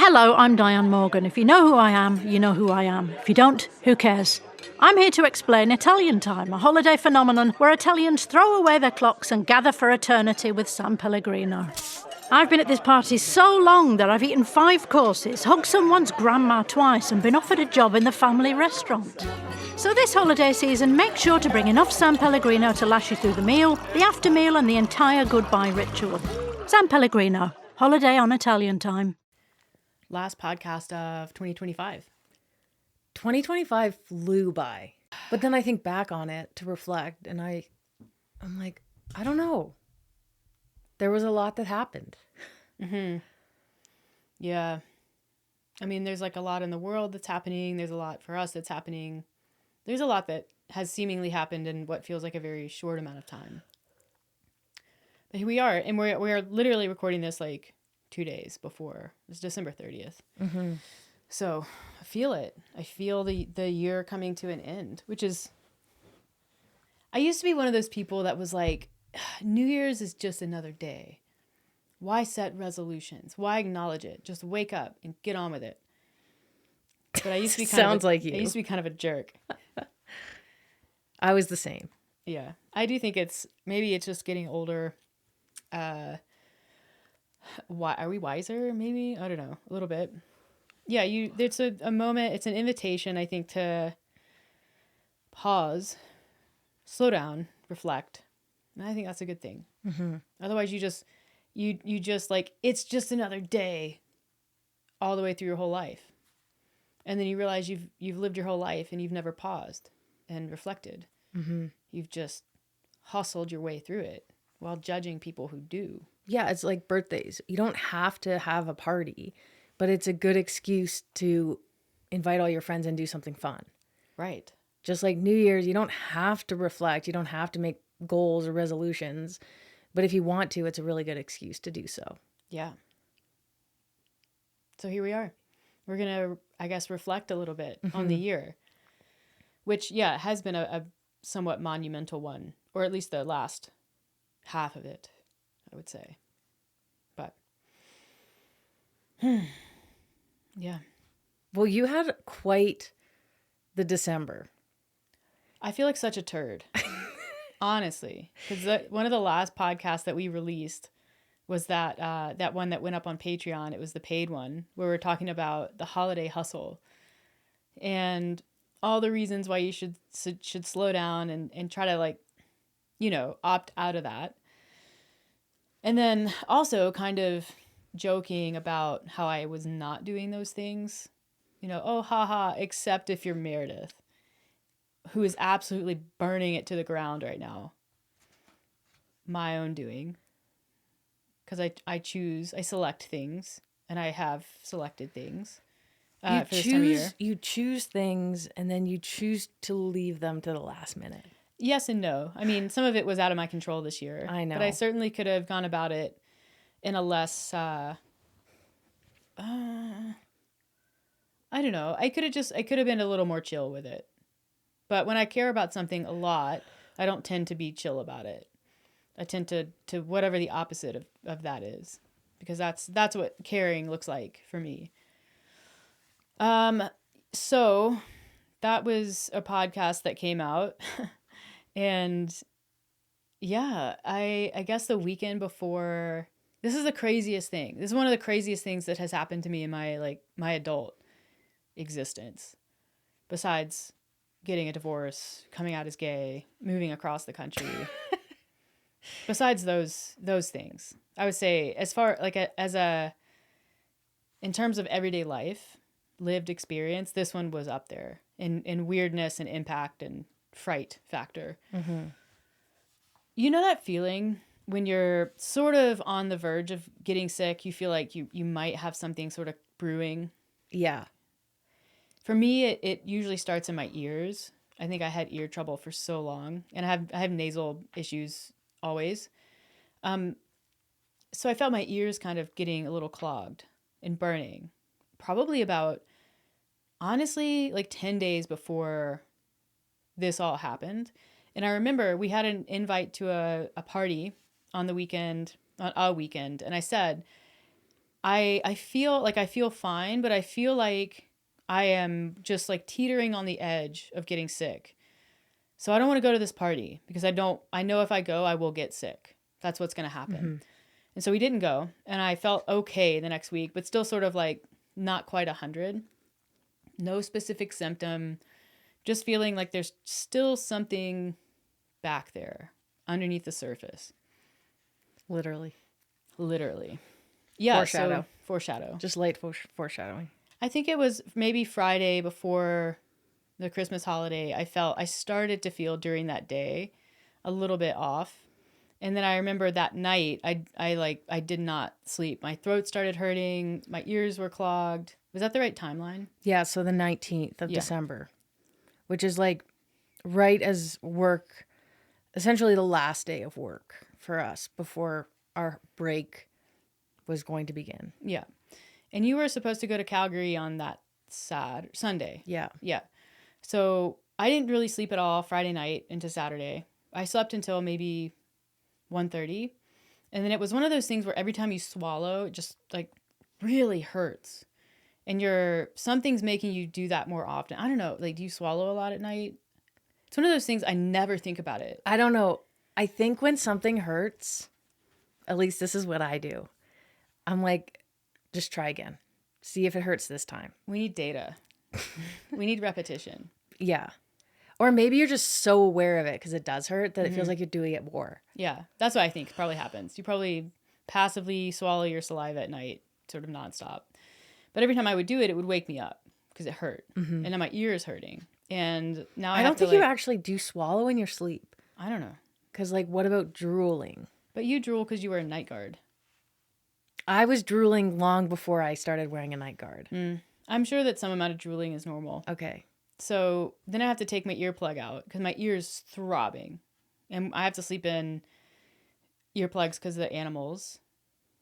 Hello, I'm Diane Morgan. If you know who I am, you know who I am. If you don't, who cares? I'm here to explain Italian Time, a holiday phenomenon where Italians throw away their clocks and gather for eternity with San Pellegrino. I've been at this party so long that I've eaten 5 courses, hugged someone's grandma twice, and been offered a job in the family restaurant. So this holiday season, make sure to bring enough San Pellegrino to last you through the meal, the after meal, and the entire goodbye ritual. San Pellegrino, holiday on Italian Time. Last podcast of 2025. 2025 flew by. But then I think back on it to reflect, and I'm like, I don't know. There was a lot that happened. Mm-hmm. Yeah. I mean, there's like a lot in the world that's happening. There's a lot for us that's happening. There's a lot that has seemingly happened in what feels like a very short amount of time. But here we are, and we are literally recording this like 2 days before. It's December 30th. Mm-hmm. So I feel it. I feel the year coming to an end, which is, I used to be one of those people that was like, New Year's is just another day. Why set resolutions? Why acknowledge it? Just wake up and get on with it. But I used to be I used to be kind of a jerk. I was the same. Yeah. I do think maybe it's just getting older. Why are we wiser? Maybe, I don't know, a little bit. Yeah, it's a moment, it's an invitation, I think, to pause, slow down, reflect. And I think that's a good thing. Mm-hmm. Otherwise, you just like, it's just another day all the way through your whole life. And then you realize you've lived your whole life and you've never paused and reflected. Mm-hmm. You've just hustled your way through it while judging people who do. Yeah, it's like birthdays. You don't have to have a party, but it's a good excuse to invite all your friends and do something fun. Right. Just like New Year's, you don't have to reflect. You don't have to make goals or resolutions. But if you want to, it's a really good excuse to do so. Yeah. So here we are. We're going to, I guess, reflect a little bit on the year, which, yeah, has been a somewhat monumental one, or at least the last half of it, I would say. But, yeah. Well, you had quite the December. I feel like such a turd, honestly, because one of the last podcasts that we released was that one that went up on Patreon. It was the paid one where we're talking about the holiday hustle and all the reasons why you should slow down and try to, like, you know, opt out of that. And then also kind of joking about how I was not doing those things. You know, oh, haha, except if you're Meredith, who is absolutely burning it to the ground right now. My own doing. Because I select things, and I have selected things for this time of year. You choose things, and then you choose to leave them to the last minute. Yes and no. I mean, some of it was out of my control this year. I know. But I certainly could have gone about it in a less, I don't know. I could have been a little more chill with it. But when I care about something a lot, I don't tend to be chill about it. I tend to whatever the opposite of that is, because that's what caring looks like for me. So that was a podcast that came out. And yeah, I guess the weekend before, this is the craziest thing. This is one of the craziest things that has happened to me in my adult existence. Besides getting a divorce, coming out as gay, moving across the country. Besides those things, I would say, as far like in terms of everyday life, lived experience, this one was up there in weirdness and impact and fright factor. Mm-hmm. You know that feeling when you're sort of on the verge of getting sick, you feel like you might have something sort of brewing? Yeah. For me, it usually starts in my ears. I think I had ear trouble for so long, and I have nasal issues always. So I felt my ears kind of getting a little clogged and burning, probably about, honestly, like 10 days before this all happened. And I remember we had an invite to a party on a weekend. And I said, I feel fine, but I feel like I am just like teetering on the edge of getting sick. So I don't want to go to this party because I know if I go, I will get sick. That's what's going to happen. And so we didn't go, and I felt okay the next week, but still sort of like not quite 100. No specific symptom, just feeling like there's still something back there underneath the surface. Literally. Yeah. Foreshadow. Foreshadow. Just light foreshadowing. I think it was maybe Friday before the Christmas holiday. I started to feel during that day a little bit off. And then I remember that night, I did not sleep. My throat started hurting. My ears were clogged. Was that the right timeline? Yeah, so the 19th of Yeah. December, which is like right as work, essentially the last day of work for us before our break was going to begin. Yeah. And you were supposed to go to Calgary on that Sunday. Yeah. Yeah. So I didn't really sleep at all Friday night into Saturday. I slept until maybe 1:30. And then it was one of those things where every time you swallow, it just like really hurts. And something's making you do that more often. I don't know. Like, do you swallow a lot at night? It's one of those things I never think about it. I don't know. I think when something hurts, at least this is what I do. I'm like, just try again. See if it hurts this time. We need data. We need repetition. Yeah. Or maybe you're just so aware of it because it does hurt that it feels like you're doing it more. Yeah. That's what I think probably happens. You probably passively swallow your saliva at night, sort of nonstop. But every time I would do it, it would wake me up because it hurt. And now my ear is hurting. And now I don't have to, think you actually do swallow in your sleep. I don't know. Because, like, what about drooling? But you drool because you wear a night guard. I was drooling long before I started wearing a night guard. I'm sure that some amount of drooling is normal. Okay. So then I have to take my earplug out because my ear's throbbing. And I have to sleep in earplugs because of the animals.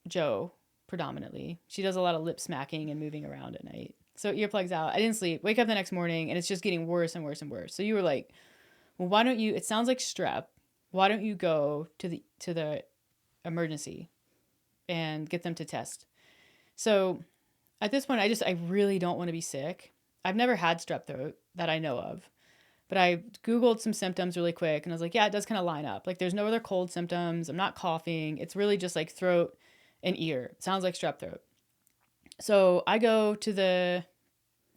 Joe, predominantly. She does a lot of lip smacking and moving around at night. So earplugs out. I didn't sleep. Wake up the next morning and it's just getting worse and worse and worse. So you were like, well, why don't you, it sounds like strep. Why don't you go to the emergency and get them to test? So at this point, I really don't want to be sick. I've never had strep throat that I know of, but I Googled some symptoms really quick and I was like, yeah, it does kind of line up. Like there's no other cold symptoms. I'm not coughing. It's really just like throat and ear. It sounds like strep throat. So I go to the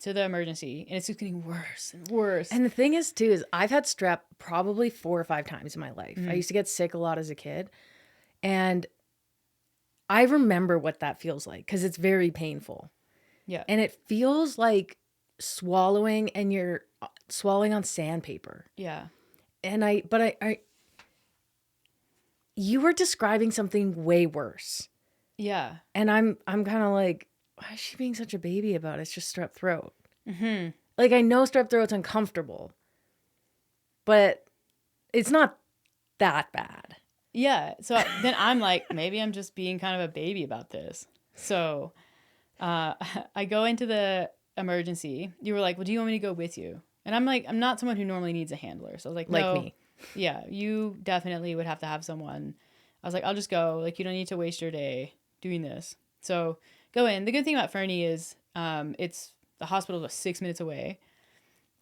emergency and it's just getting worse and worse. And the thing is, too, is I've had strep probably 4 or 5 times in my life. I used to get sick a lot as a kid. And I remember what that feels like because it's very painful. Yeah. And it feels like swallowing and you're swallowing on sandpaper. Yeah. And you were describing something way worse. Yeah. And I'm kind of like, why is she being such a baby about it? It's just strep throat. Like, I know strep throat's uncomfortable, but it's not that bad. Yeah. So then I'm like, maybe I'm just being kind of a baby about this. So I go into the emergency. You were like, well, do you want me to go with you? And I'm like, I'm not someone who normally needs a handler. So I was like, no. Like me. Yeah, you definitely would have to have someone. I was like, I'll just go. Like, you don't need to waste your day doing this. So go in. The good thing about Fernie is it's the hospital is 6 minutes away.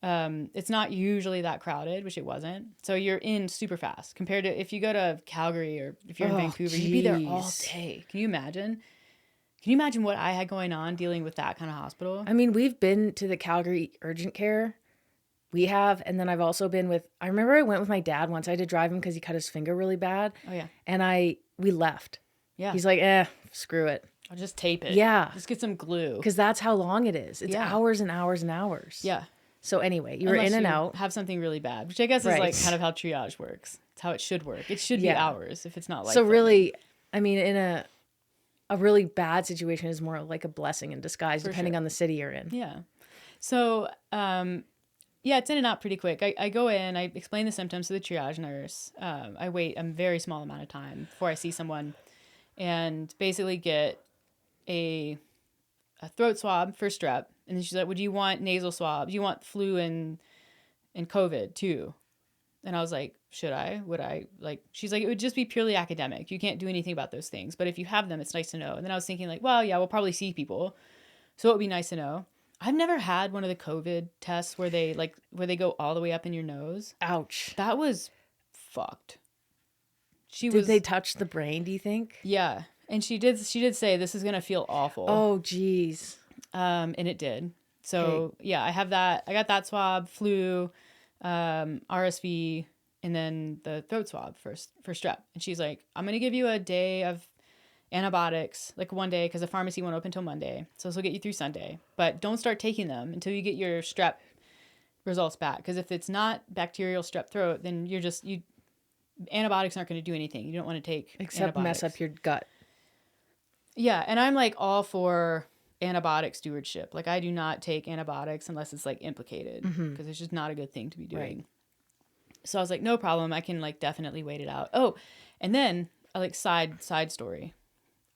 It's not usually that crowded, which it wasn't. So you're in super fast compared to if you go to Calgary or if you're in Vancouver, you'd be there all day. Can you imagine? Can you imagine what I had going on dealing with that kind of hospital? I mean, we've been to the Calgary urgent care. We have. And then I've also been I remember I went with my dad once. I had to drive him because he cut his finger really bad. Oh, yeah. And we left. Yeah. He's like, screw it. I'll just tape it. Yeah. Just get some glue. Because that's how long it is. It's Yeah. hours and hours and hours. Yeah. So anyway, you were Unless in and you out. have something really bad, which I guess is Right. like kind of how triage works. It's how it should work. It should be Yeah. hours if it's not like So really, I mean, in a really bad situation is more like a blessing in disguise, depending sure. on the city you're in. Yeah. So, yeah, it's in and out pretty quick. I go in, I explain the symptoms to the triage nurse. I wait a very small amount of time before I see someone and basically get a throat swab for strep. And then she's like, well, do you want nasal swab? Do you want flu and COVID too? And I was like, should I? Would I? Like, she's like, it would just be purely academic. You can't do anything about those things. But if you have them, it's nice to know. And then I was thinking, like, well, yeah, we'll probably see people. So it would be nice to know. I've never had one of the COVID tests where they go all the way up in your nose. Ouch. That was fucked. Did they touch the brain, do you think? Yeah. And she did say this is going to feel awful. Oh, geez. And it did. So yeah, I have that. I got that swab, flu, RSV, and then the throat swab for strep. And she's like, I'm going to give you a day of antibiotics, like one day, because the pharmacy won't open until Monday. So this will get you through Sunday. But don't start taking them until you get your strep results back. Because if it's not bacterial strep throat, then antibiotics aren't going to do anything. You don't want to take Except mess up your gut. Yeah, and I'm like all for antibiotic stewardship. Like I do not take antibiotics unless it's like implicated, because it's just not a good thing to be doing. Right. So I was like, no problem. I can like definitely wait it out. Oh, and then like side story.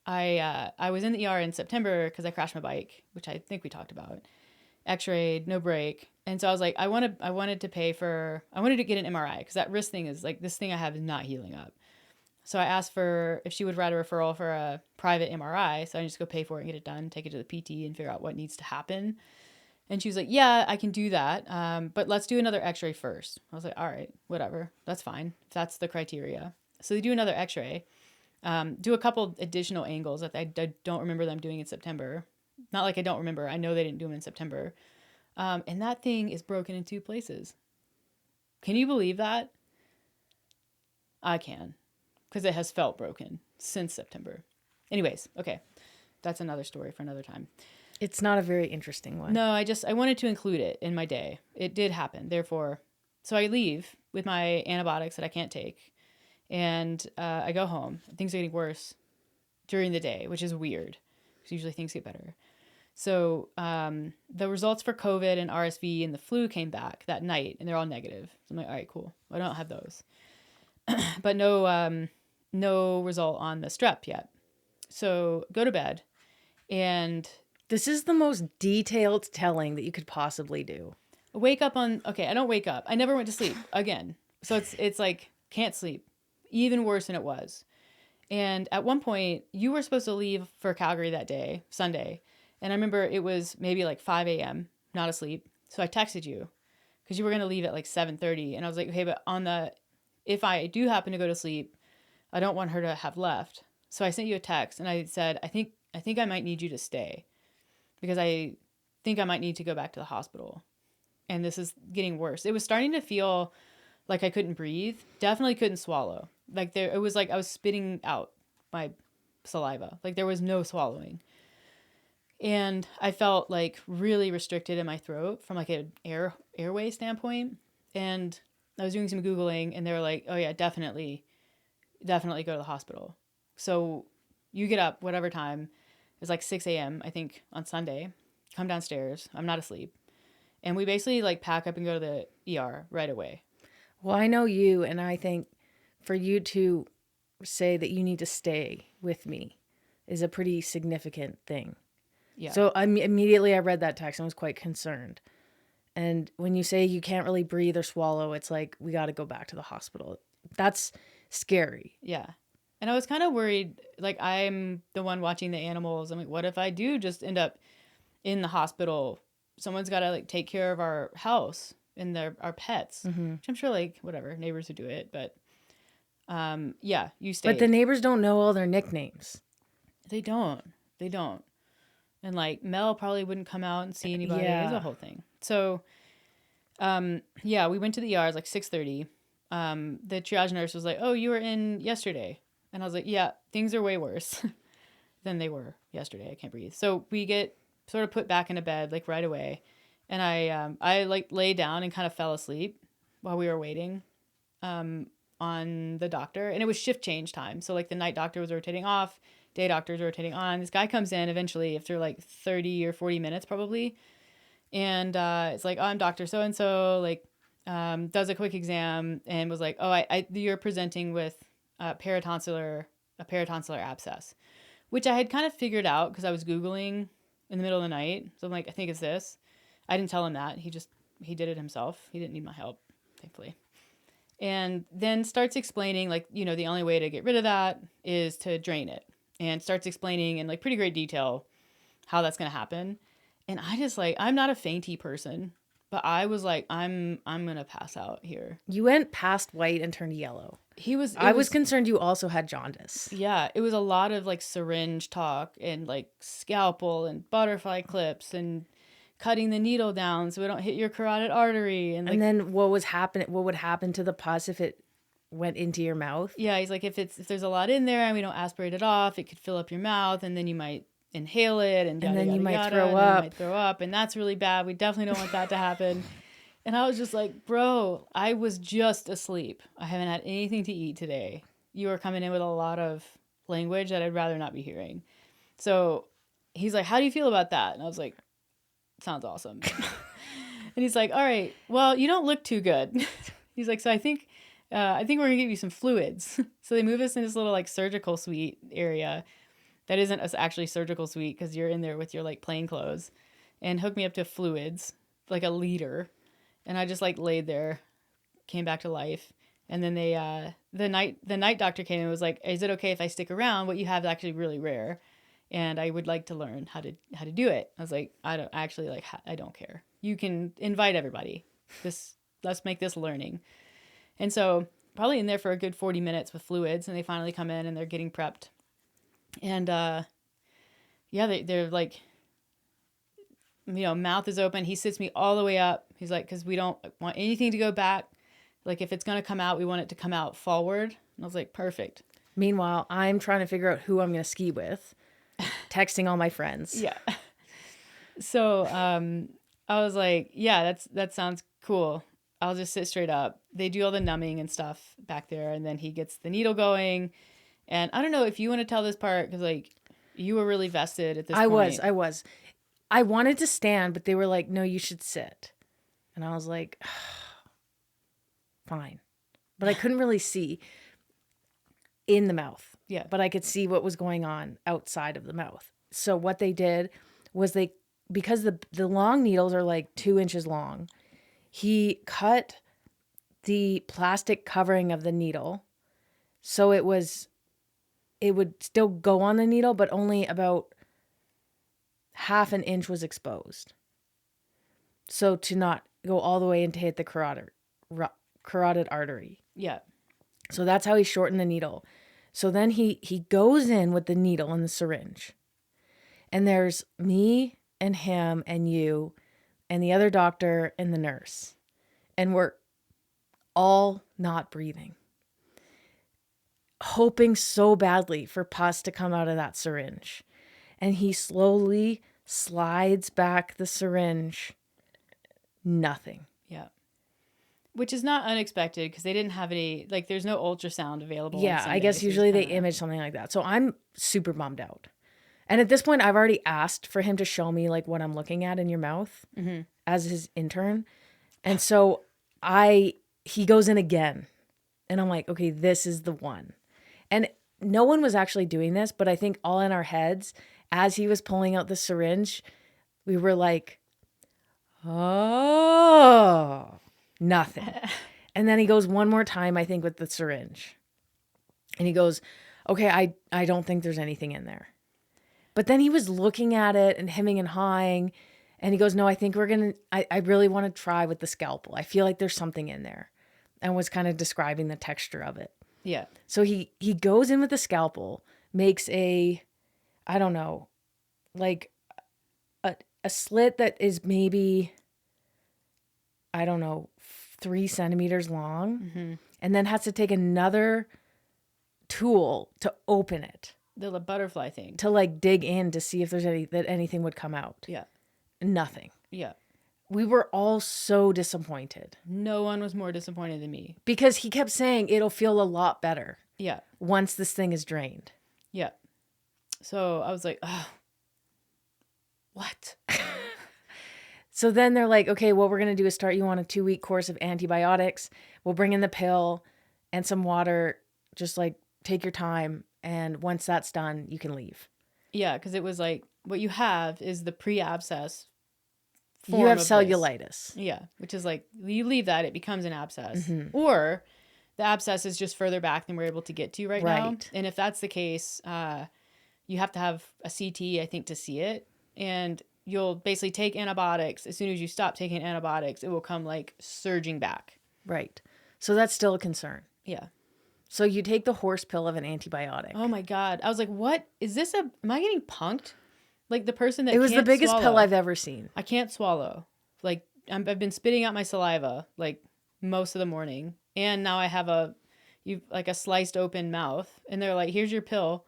I was in the ER in September because I crashed my bike, which I think we talked about. X-rayed, no brake. And so I was like, I wanted to get an MRI because that wrist thing is like, this thing I have is not healing up. So I asked her if she would write a referral for a private MRI. So I just go pay for it and get it done, take it to the PT and figure out what needs to happen. And she was like, yeah, I can do that. But let's do another X-ray first. I was like, all right, whatever. That's fine. If that's the criteria. So they do another X-ray, do a couple additional angles that I don't remember them doing in September. Not like I don't remember. I know they didn't do them in September. And that thing is broken in 2 places. Can you believe that? I can. Because it has felt broken since September. Anyways, okay. That's another story for another time. It's not a very interesting one. No, I wanted to include it in my day. It did happen. Therefore, so I leave with my antibiotics that I can't take. And I go home. Things are getting worse during the day, which is weird. Because usually things get better. So the results for COVID and RSV and the flu came back that night. And they're all negative. So I'm like, all right, cool. I don't have those. But no result on the strep yet. So go to bed. And this is the most detailed telling that you could possibly do. Wake up on, okay, I don't wake up. I never went to sleep again. So it's like, can't sleep. Even worse than it was. And at one point, you were supposed to leave for Calgary that day, Sunday. And I remember it was maybe like 5 a.m., not asleep. So I texted you because you were going to leave at like 7:30. And I was like, okay, but if I do happen to go to sleep, I don't want her to have left. So I sent you a text and I said, I think I might need you to stay because I think I might need to go back to the hospital. And this is getting worse. It was starting to feel like I couldn't breathe. Definitely couldn't swallow. It was like I was spitting out my saliva. Like there was no swallowing. And I felt like really restricted in my throat from like an airway standpoint. And I was doing some Googling and they were like, oh yeah, definitely go to the hospital. So you get up whatever time. It's like 6 a.m. I think on Sunday. Come downstairs. I'm not asleep. And we basically like pack up and go to the ER right away. Well, I know you, and I think for you to say that you need to stay with me is a pretty significant thing. Yeah. So immediately I read that text and was quite concerned. And when you say you can't really breathe or swallow, it's like, we got to go back to the hospital. That's scary. Yeah. And I was kind of worried, like I'm the one watching the animals. I'm like, what if I do just end up in the hospital? Someone's got to like take care of our house and our pets, which I'm sure like whatever neighbors would do it. But yeah, you stay. But the neighbors don't know all their nicknames. They don't. And like Mel probably wouldn't come out and see anybody. Yeah. It's a whole thing. So yeah, we went to the ER. It was like 6:30. The triage nurse was like, oh, you were in yesterday. And I was like, yeah, things are way worse than they were yesterday. I can't breathe. So we get sort of put back into bed like right away. And I like lay down and kind of fell asleep while we were waiting on the doctor. And it was shift change time. So like the night doctor was rotating off, day doctors rotating on. This guy comes in eventually after like 30 or 40 minutes probably. And it's like, oh, I'm Dr. So-and-so, like does a quick exam and was like, oh, you're presenting with a paratonsillar abscess, which I had kind of figured out because I was Googling in the middle of the night. So I'm like, I think it's this. I didn't tell him that. He did it himself. He didn't need my help, thankfully. And then starts explaining, like, you know, the only way to get rid of that is to drain it. And starts explaining in like pretty great detail how that's going to happen. And I just like, I'm not a fainty person, but I was like, I'm going to pass out here. You went past white and turned yellow. I was concerned you also had jaundice. Yeah, it was a lot of like syringe talk and like scalpel and butterfly clips and cutting the needle down so we don't hit your carotid artery. And, like, And then what would happen to the pus if it went into your mouth? yeah, he's like, if there's a lot in there and we don't aspirate it off, it could fill up your mouth and then you might inhale it and then you might yada, throw and then you up. might throw up, and that's really bad. We definitely don't want that to happen. And I was just like, bro, I was just asleep. I haven't had anything to eat today. You are coming in with a lot of language that I'd rather not be hearing. So he's like, how do you feel about that? And I was like, sounds awesome. And he's like, all right, well, you don't look too good. He's like, so I think we're gonna give you some fluids. So they move us in this little like surgical suite area that isn't actually surgical suite because you're in there with your like plain clothes, and hook me up to fluids, like a liter. And I just like laid there, came back to life. And then they, the night doctor came and was like, is it okay if I stick around? What you have is actually really rare. And I would like to learn how to do it. I was like, I don't care. You can invite everybody. Let's make this learning. And so probably in there for a good 40 minutes with fluids, and they finally come in and they're getting prepped. And, yeah, they're like, you know, mouth is open. He sits me all the way up. He's like, cause we don't want anything to go back. Like if it's going to come out, we want it to come out forward. And I was like, perfect. Meanwhile, I'm trying to figure out who I'm going to ski with, texting all my friends. Yeah. So, I was like, yeah, that sounds cool. I'll just sit straight up. They do all the numbing and stuff back there. And then he gets the needle going. And I don't know if you want to tell this part, cause like you were really vested at this point. I was. I wanted to stand, but they were like, no, you should sit. And I was like, fine. But I couldn't really see in the mouth. Yeah. But I could see what was going on outside of the mouth. So what they did was because the long needles are like 2 inches long, he cut the plastic covering of the needle. So it would still go on the needle, but only about half an inch was exposed. So to not go all the way and to hit the carotid artery. Yeah. So that's how he shortened the needle. So then he goes in with the needle and the syringe. And there's me and him and you and the other doctor and the nurse. And we're all not breathing. Hoping so badly for pus to come out of that syringe. And he slowly slides back the syringe. Nothing. Yeah. Which is not unexpected because they didn't have any, like, there's no ultrasound available. Yeah, I guess usually they image something like that. So I'm super bummed out. And at this point, I've already asked for him to show me like what I'm looking at in your mouth as his intern. And so he goes in again. And I'm like, okay, this is the one. And no one was actually doing this, but I think all in our heads, as he was pulling out the syringe, we were like, oh, nothing. And then he goes one more time, I think, with the syringe. And he goes, okay, I don't think there's anything in there. But then he was looking at it and hemming and hawing. And he goes, no, I think I really want to try with the scalpel. I feel like there's something in there. And was kind of describing the texture of it. Yeah. So he goes in with the scalpel, makes I don't know, like a slit that is maybe, I don't know, 3 centimeters long, and then has to take another tool to open it. The butterfly thing. To like dig in to see if there's anything would come out. Yeah. Nothing. Yeah. We were all so disappointed. No one was more disappointed than me. Because he kept saying it'll feel a lot better. Yeah. Once this thing is drained. Yeah. So I was like, oh, what? So then they're like, okay, what we're going to do is start you on a 2-week course of antibiotics. We'll bring in the pill and some water. Just like take your time. And once that's done, you can leave. Yeah. Because it was like, what you have is the pre-abscess. You have cellulitis. Yeah. Which is like, you leave that, it becomes an abscess. Or The abscess is just further back than we're able to get to right now. Right. And if that's the case, you have to have a CT, I think, to see it. And you'll basically take antibiotics. As soon as you stop taking antibiotics, it will come like surging back. Right. So that's still a concern. Yeah. So you take the horse pill of an antibiotic. Oh my God. I was like, what? Is this am I getting punked? Like the person that It was the can't biggest pill swallow. I've ever seen. I can't swallow. Like I've been spitting out my saliva like most of the morning. And now I have a sliced open mouth. And they're like, here's your pill.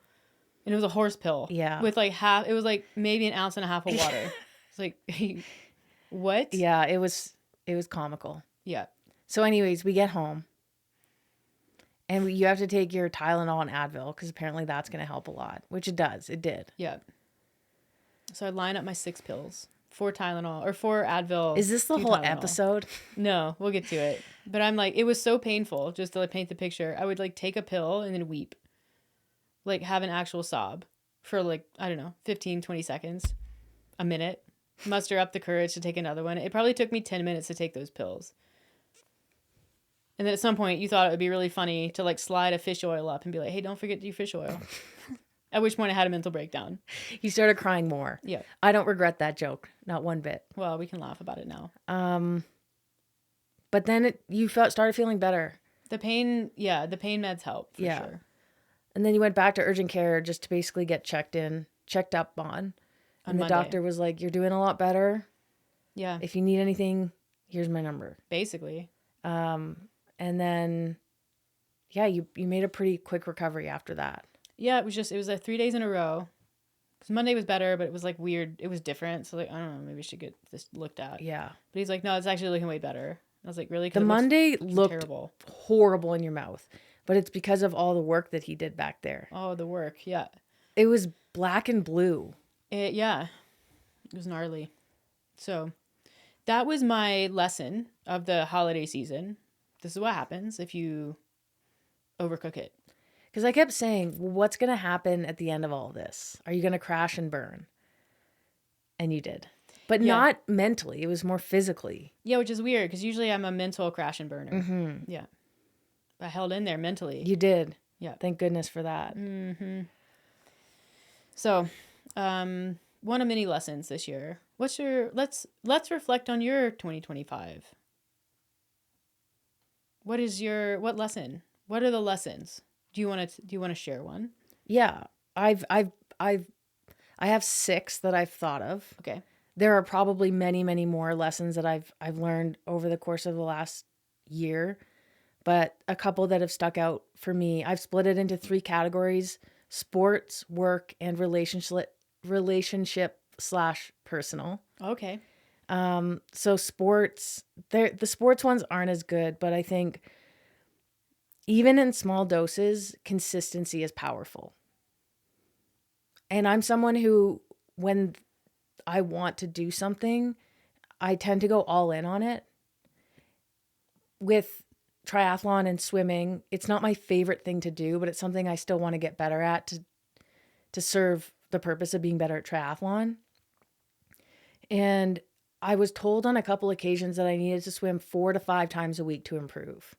And it was a horse pill. Yeah. With like it was like maybe an ounce and a half of water. It's like, what? Yeah, it was comical. Yeah. So anyways, we get home. And you have to take your Tylenol and Advil because apparently that's going to help a lot, which it does. It did. Yeah. So I line up my 6 pills, 4 Tylenol or 4 Advil. Is this the 2 whole Tylenol. episode? No, we'll get to it. But I'm like, it was so painful just to like, paint the picture. I would like take a pill and then weep. Like have an actual sob for like, I don't know, 15, 20 seconds, a minute, muster up the courage to take another one. It probably took me 10 minutes to take those pills. And then at some point you thought it would be really funny to like slide a fish oil up and be like, hey, don't forget to do fish oil. At which point I had a mental breakdown. You started crying more. Yeah. I don't regret that joke. Not one bit. Well, we can laugh about it now. But then you started feeling better. The pain meds help for Yeah. sure. And then you went back to urgent care just to basically get checked up on. And the Monday. doctor was like, you're doing a lot better. Yeah, If you need anything, here's my number. basically. And then, yeah, you made a pretty quick recovery after that. Yeah, it was like 3 days in a row. Because Monday was better, but it was like weird. It was different. So like, I don't know, maybe we should get this looked at. Yeah. But he's like, no, it's actually looking way better. I was like, really? 'Cause The it looks Monday looked terrible. horrible in your mouth, but it's because of all the work that he did back there. Oh, the work. Yeah. It was black and blue. Yeah. It was gnarly. So that was my lesson of the holiday season. This is what happens if you overcook it. Because I kept saying, well, what's going to happen at the end of all this? Are you going to crash and burn? And you did. But Yeah. not mentally. It was more physically. Yeah, which is weird because usually I'm a mental crash and burner. Mm-hmm. Yeah. I held in there mentally. You did. Yeah. Thank goodness for that. So, one of many lessons this year. Let's reflect on your 2025. What lesson? What are the lessons? Do you want to share one? Yeah. I have 6 that I've thought of. Okay. There are probably many, many more lessons that I've learned over the course of the last year, but a couple that have stuck out for me. I've split it into 3 categories: sports, work, and relationship/personal. Okay. So sports, the sports ones aren't as good, but I think even in small doses, consistency is powerful. And I'm someone who, when I want to do something, I tend to go all in on it. With triathlon and swimming, it's not my favorite thing to do, but it's something I still want to get better at to serve the purpose of being better at triathlon. And I was told on a couple occasions that I needed to swim 4 to 5 times a week to improve.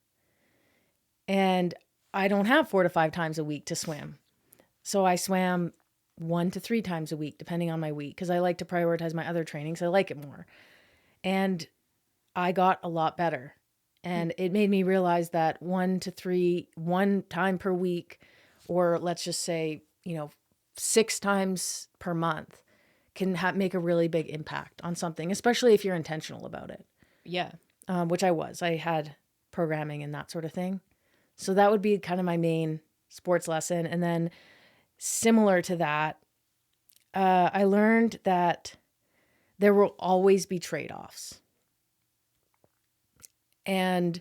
And I don't have 4 to 5 times a week to swim. So I swam 1 to 3 times a week, depending on my week, because I like to prioritize my other training, so I like it more. And I got a lot better. And it made me realize that 1 time per week, or let's just say, 6 times per month, can make a really big impact on something, especially if you're intentional about it. Yeah. Which I was. I had programming and that sort of thing. So that would be kind of my main sports lesson. And then similar to that, I learned that there will always be trade-offs. And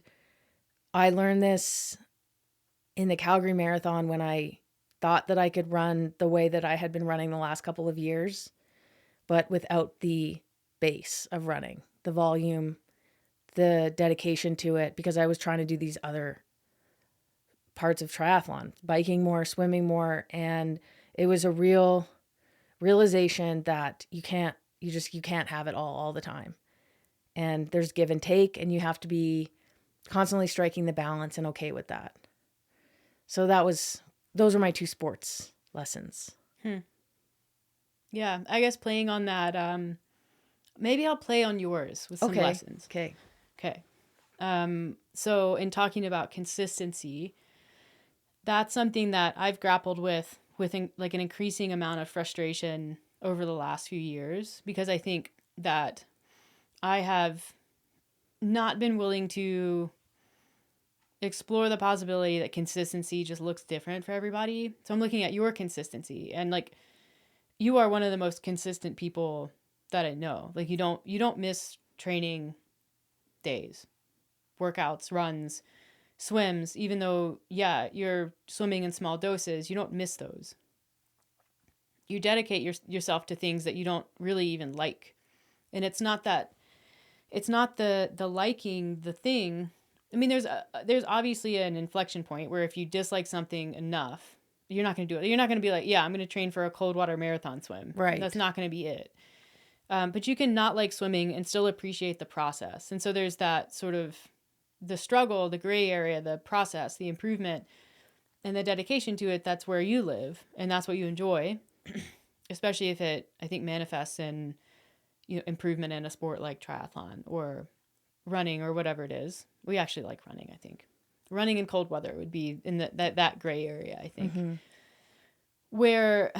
I learned this in the Calgary Marathon when I thought that I could run the way that I had been running the last couple of years, but without the base of running, the volume, the dedication to it, because I was trying to do these other parts of triathlon, biking more, swimming more. And it was a real realization that you can't have it all the time. And there's give and take, and you have to be constantly striking the balance and okay with that. So those are my 2 sports lessons. Yeah, I guess playing on that, maybe I'll play on yours with some lessons. Okay. Okay. So in talking about consistency, that's something that I've grappled with like an increasing amount of frustration over the last few years, because I think that I have not been willing to explore the possibility that consistency just looks different for everybody. So I'm looking at your consistency, and like, you are one of the most consistent people that I know. Like, you don't miss training days, workouts, runs, swims, even though, yeah, you're swimming in small doses, you don't miss those. You dedicate yourself to things that you don't really even like. And it's not the liking the thing. I mean, there's obviously an inflection point where if you dislike something enough, you're not going to do it. You're not going to be like, yeah, I'm going to train for a cold water marathon swim. Right. That's not going to be it. But you can not like swimming and still appreciate the process. And so there's that sort of the struggle, the gray area, the process, the improvement, and the dedication to it. That's where you live, and that's what you enjoy, especially if it, I think, manifests in, improvement in a sport like triathlon or running or whatever it is. We actually like running, I think. Running in cold weather would be in that gray area, I think. Mm-hmm. Where,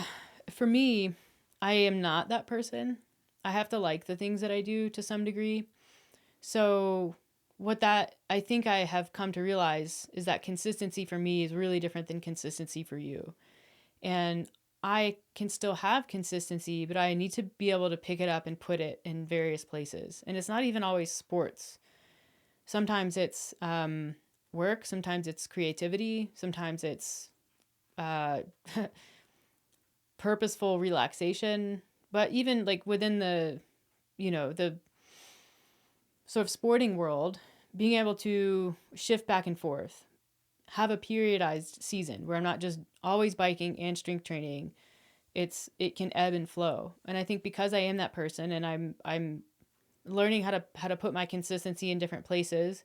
for me, I am not that person. I have to like the things that I do to some degree. So I think I have come to realize is that consistency for me is really different than consistency for you. And I can still have consistency, but I need to be able to pick it up and put it in various places. And it's not even always sports. Sometimes it's work. Sometimes it's creativity. Sometimes it's purposeful relaxation. But even like within the sort of sporting world, being able to shift back and forth, have a periodized season where I'm not just always biking and strength training. It can ebb and flow. And I think because I am that person, and I'm learning how to put my consistency in different places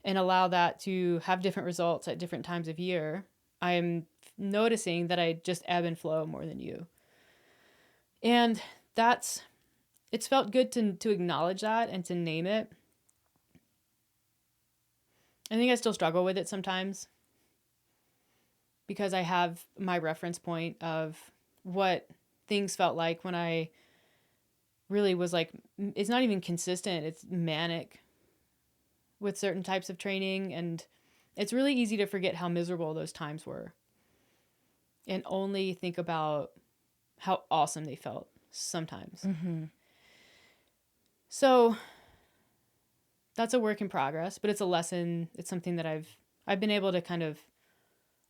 and allow that to have different results at different times of year, I'm noticing that I just ebb and flow more than you. And it's felt good to acknowledge that and to name it. I think I still struggle with it sometimes because I have my reference point of what things felt like when I really was like, it's not even consistent, it's manic with certain types of training. And it's really easy to forget how miserable those times were and only think about how awesome they felt sometimes. Mm-hmm. So that's a work in progress, but it's a lesson. It's something that I've been able to kind of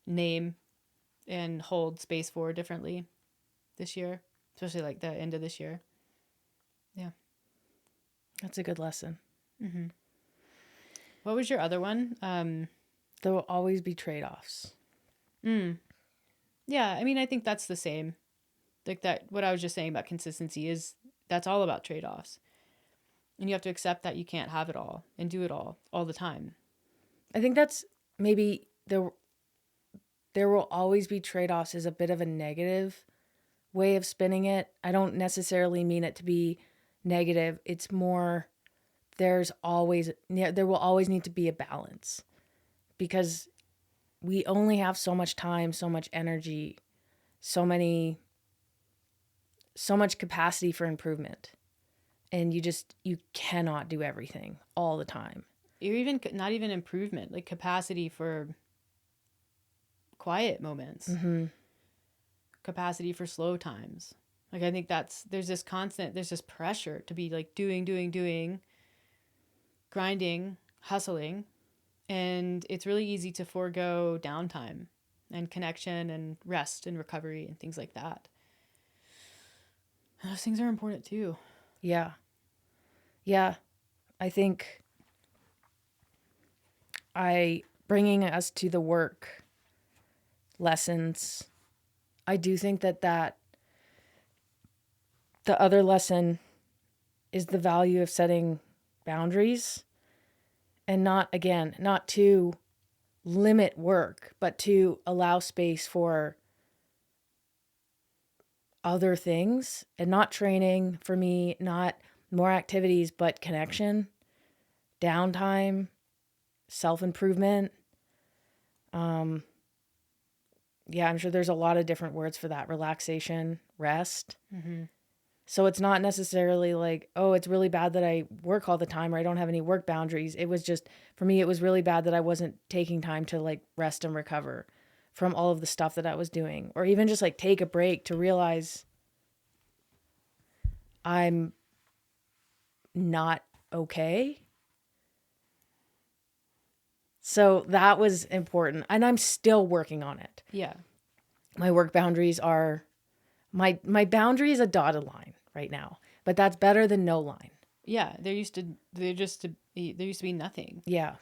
name and hold space for differently this year, especially like the end of this year. Yeah. That's a good lesson. Mm-hmm. What was your other one? There will always be trade-offs. Yeah, I mean, I think that's the same. Like that, what I was just saying about consistency is that's all about trade-offs. And you have to accept that you can't have it all and do it all the time. I think that's maybe there will always be trade-offs is a bit of a negative way of spinning it. I don't necessarily mean it to be negative. It's more there will always need to be a balance because we only have so much time, so much energy, so much capacity for improvement. And you cannot do everything all the time. You're even not even improvement, like capacity for quiet moments, mm-hmm. capacity for slow times. Like I think there's this pressure to be like doing, grinding, hustling. And it's really easy to forego downtime and connection and rest and recovery and things like that. And those things are important too. Yeah. Yeah. I think bringing us to the work lessons, I do think that the other lesson is the value of setting boundaries and not to limit work, but to allow space for other things, and not training for me, not more activities, but connection, downtime, self-improvement. Yeah, I'm sure there's a lot of different words for that. Relaxation, rest. So it's not necessarily like, oh, it's really bad that I work all the time or I don't have any work boundaries. It was just, for me, it was really bad that I wasn't taking time to like rest and recover from all of the stuff that I was doing, or even just like take a break to realize I'm not okay. So that was important, and I'm still working on it. Yeah. My work boundaries are, my boundary is a dotted line right now, but that's better than no line. Yeah. There used to be nothing. Yeah.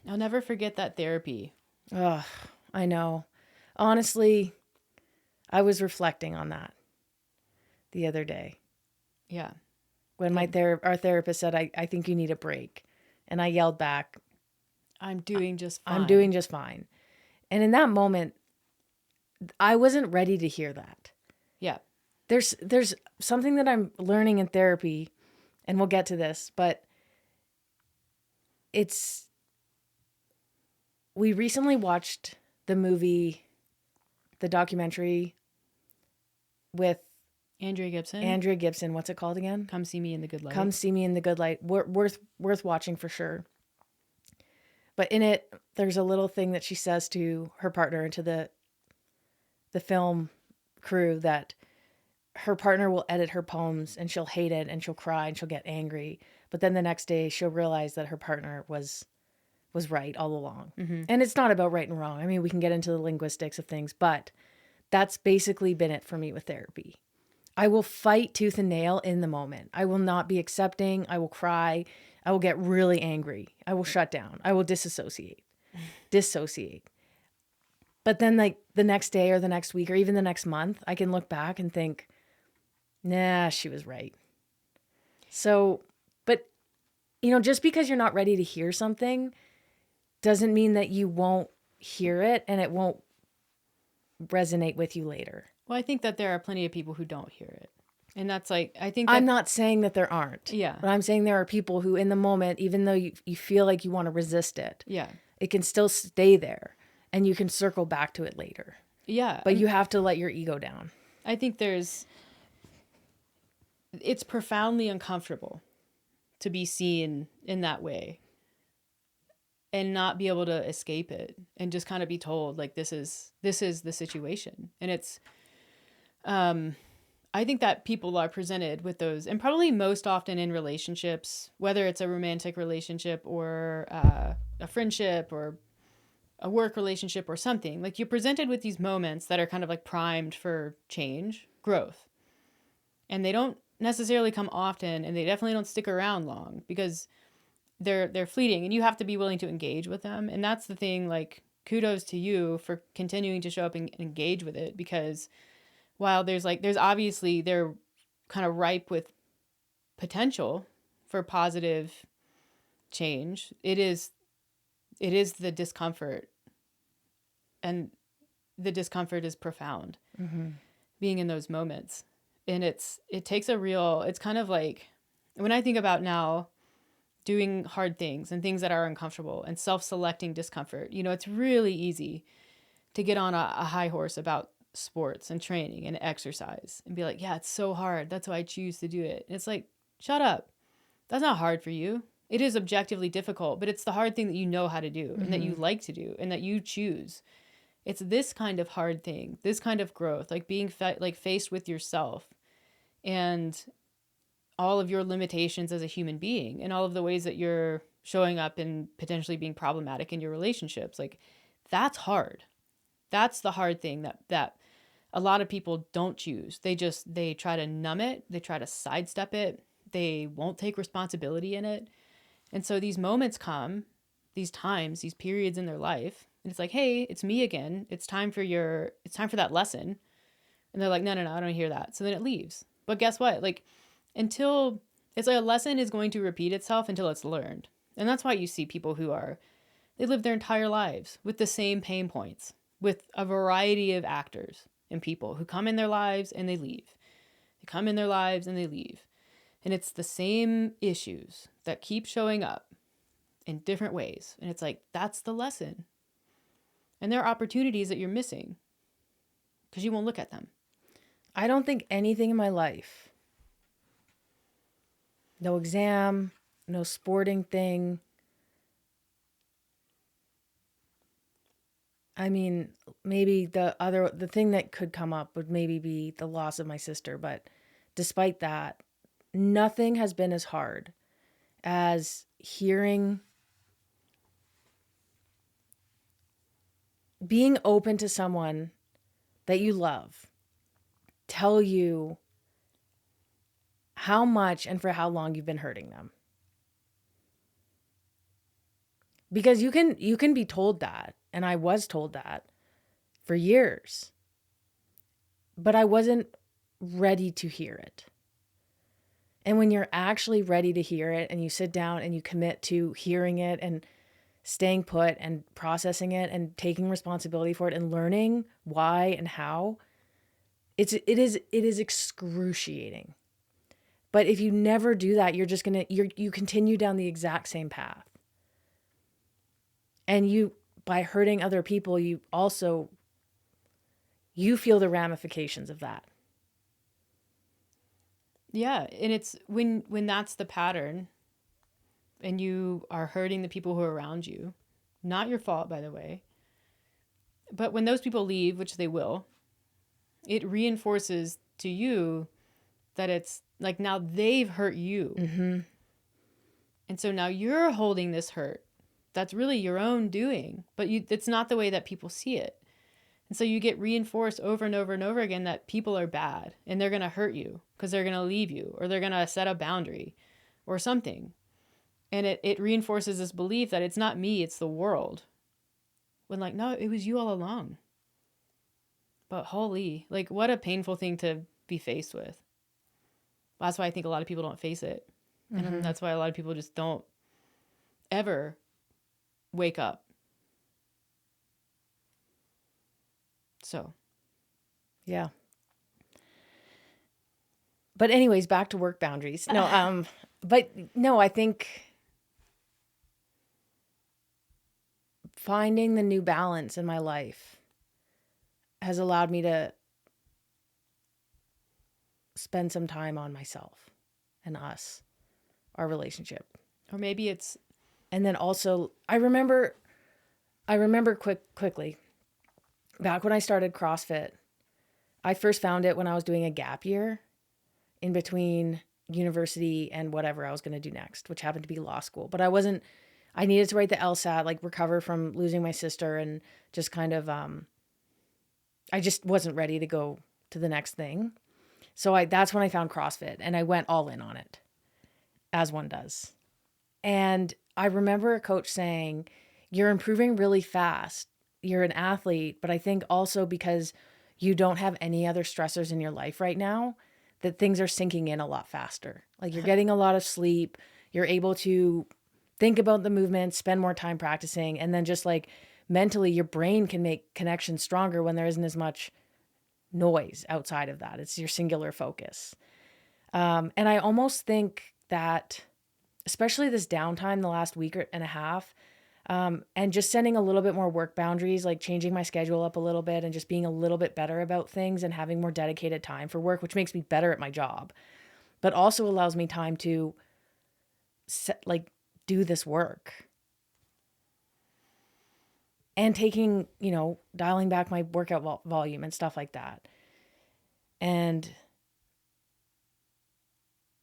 I'll never forget that therapy. Ugh, I know. Honestly, I was reflecting on that the other day Yeah. when our therapist said, I think you need a break. And I yelled back, I'm doing just fine. I'm doing just fine. And in that moment, I wasn't ready to hear that. Yeah. There's something that I'm learning in therapy, and we'll get to this, but we recently watched the documentary with Andrea Gibson. What's it called again? Come See Me in the Good Light. Come See Me in the Good Light. Worth watching for sure. But in it, there's a little thing that she says to her partner and to the film crew, that her partner will edit her poems and she'll hate it and she'll cry and she'll get angry. But then the next day she'll realize that her partner was right all along. Mm-hmm. And it's not about right and wrong. I mean, we can get into the linguistics of things, but that's basically been it for me with therapy. I will fight tooth and nail in the moment. I will not be accepting. I will cry. I will get really angry. I will shut down. I will dissociate. But then like the next day or the next week or even the next month, I can look back and think, nah, she was right. So, but just because you're not ready to hear something doesn't mean that you won't hear it and it won't resonate with you later. Well, I think that there are plenty of people who don't hear it. And that's like, I'm not saying that there aren't. Yeah. But I'm saying there are people who in the moment, even though you feel like you want to resist it, yeah, it can still stay there and you can circle back to it later. Yeah. But you have to let your ego down. I think it's profoundly uncomfortable to be seen in that way and not be able to escape it and just kind of be told like, this is the situation. And it's, I think that people are presented with those, and probably most often in relationships, whether it's a romantic relationship or a friendship or a work relationship or something, like you're presented with these moments that are kind of like primed for change, growth. And they don't necessarily come often, and they definitely don't stick around long because they're fleeting, and you have to be willing to engage with them. And that's the thing, like, kudos to you for continuing to show up and engage with it, because while there's obviously, they're kind of ripe with potential for positive change, it is the discomfort, and the discomfort is profound. Mm-hmm. Being in those moments. And it takes it's kind of like, when I think about now doing hard things and things that are uncomfortable and self-selecting discomfort, it's really easy to get on a high horse about sports and training and exercise and be like, yeah, it's so hard. That's why I choose to do it. And it's like, shut up. That's not hard for you. It is objectively difficult, but it's the hard thing that you know how to do, mm-hmm. and that you like to do and that you choose. It's this kind of hard thing, this kind of growth, like being faced with yourself and all of your limitations as a human being and all of the ways that you're showing up and potentially being problematic in your relationships. Like, that's hard. That's the hard thing that a lot of people don't choose. They try to numb it. They try to sidestep it. They won't take responsibility in it. And so these moments come, these times, these periods in their life, and it's like, hey, it's me again. It's time for that lesson. And they're like, no, I don't hear that. So then it leaves. But guess what? Like, until it's like a lesson is going to repeat itself until it's learned. And that's why you see people they live their entire lives with the same pain points, with a variety of actors and people who come in their lives and they leave. They come in their lives and they leave. And it's the same issues that keep showing up in different ways. And it's like, that's the lesson. And there are opportunities that you're missing because you won't look at them. I don't think anything in my life, no exam, no sporting thing. I mean, maybe the thing that could come up would maybe be the loss of my sister. But despite that, nothing has been as hard as being open to someone that you love tell you how much and for how long you've been hurting them. Because you can be told that, and I was told that for years, but I wasn't ready to hear it. And when you're actually ready to hear it and you sit down and you commit to hearing it and staying put and processing it and taking responsibility for it and learning why and how, it is excruciating. But if you never do that, you continue down the exact same path. And by hurting other people, you feel the ramifications of that. Yeah, and it's when that's the pattern and you are hurting the people who are around you, not your fault, by the way. But when those people leave, which they will, it reinforces to you that it's like now they've hurt you. Mm-hmm. And so now you're holding this hurt. That's really your own doing, but it's not the way that people see it. And so you get reinforced over and over and over again that people are bad and they're going to hurt you because they're going to leave you or they're going to set a boundary or something. And it reinforces this belief that it's not me, it's the world. When like, no, it was you all along. But holy, like what a painful thing to be faced with. That's why I think a lot of people don't face it. Mm-hmm. And that's why a lot of people just don't ever wake up. So. Yeah. But anyways, back to work boundaries. No, but no, I think finding the new balance in my life has allowed me to spend some time on myself and us, our relationship. Or maybe it's... And then also, I remember quickly, back when I started CrossFit, I first found it when I was doing a gap year in between university and whatever I was going to do next, which happened to be law school. But I needed to write the LSAT, like recover from losing my sister and just kind of, I just wasn't ready to go to the next thing. So that's when I found CrossFit and I went all in on it, as one does. And I remember a coach saying, you're improving really fast. You're an athlete, but I think also because you don't have any other stressors in your life right now, that things are sinking in a lot faster. Like you're getting a lot of sleep. You're able to think about the movement, spend more time practicing. And then just like mentally, your brain can make connections stronger when there isn't as much noise outside of that. It's your singular focus. And I almost think that, especially this downtime, the last week and a half, and just setting a little bit more work boundaries, like changing my schedule up a little bit and just being a little bit better about things and having more dedicated time for work, which makes me better at my job, but also allows me time to do this work. And taking, dialing back my workout volume and stuff like that. And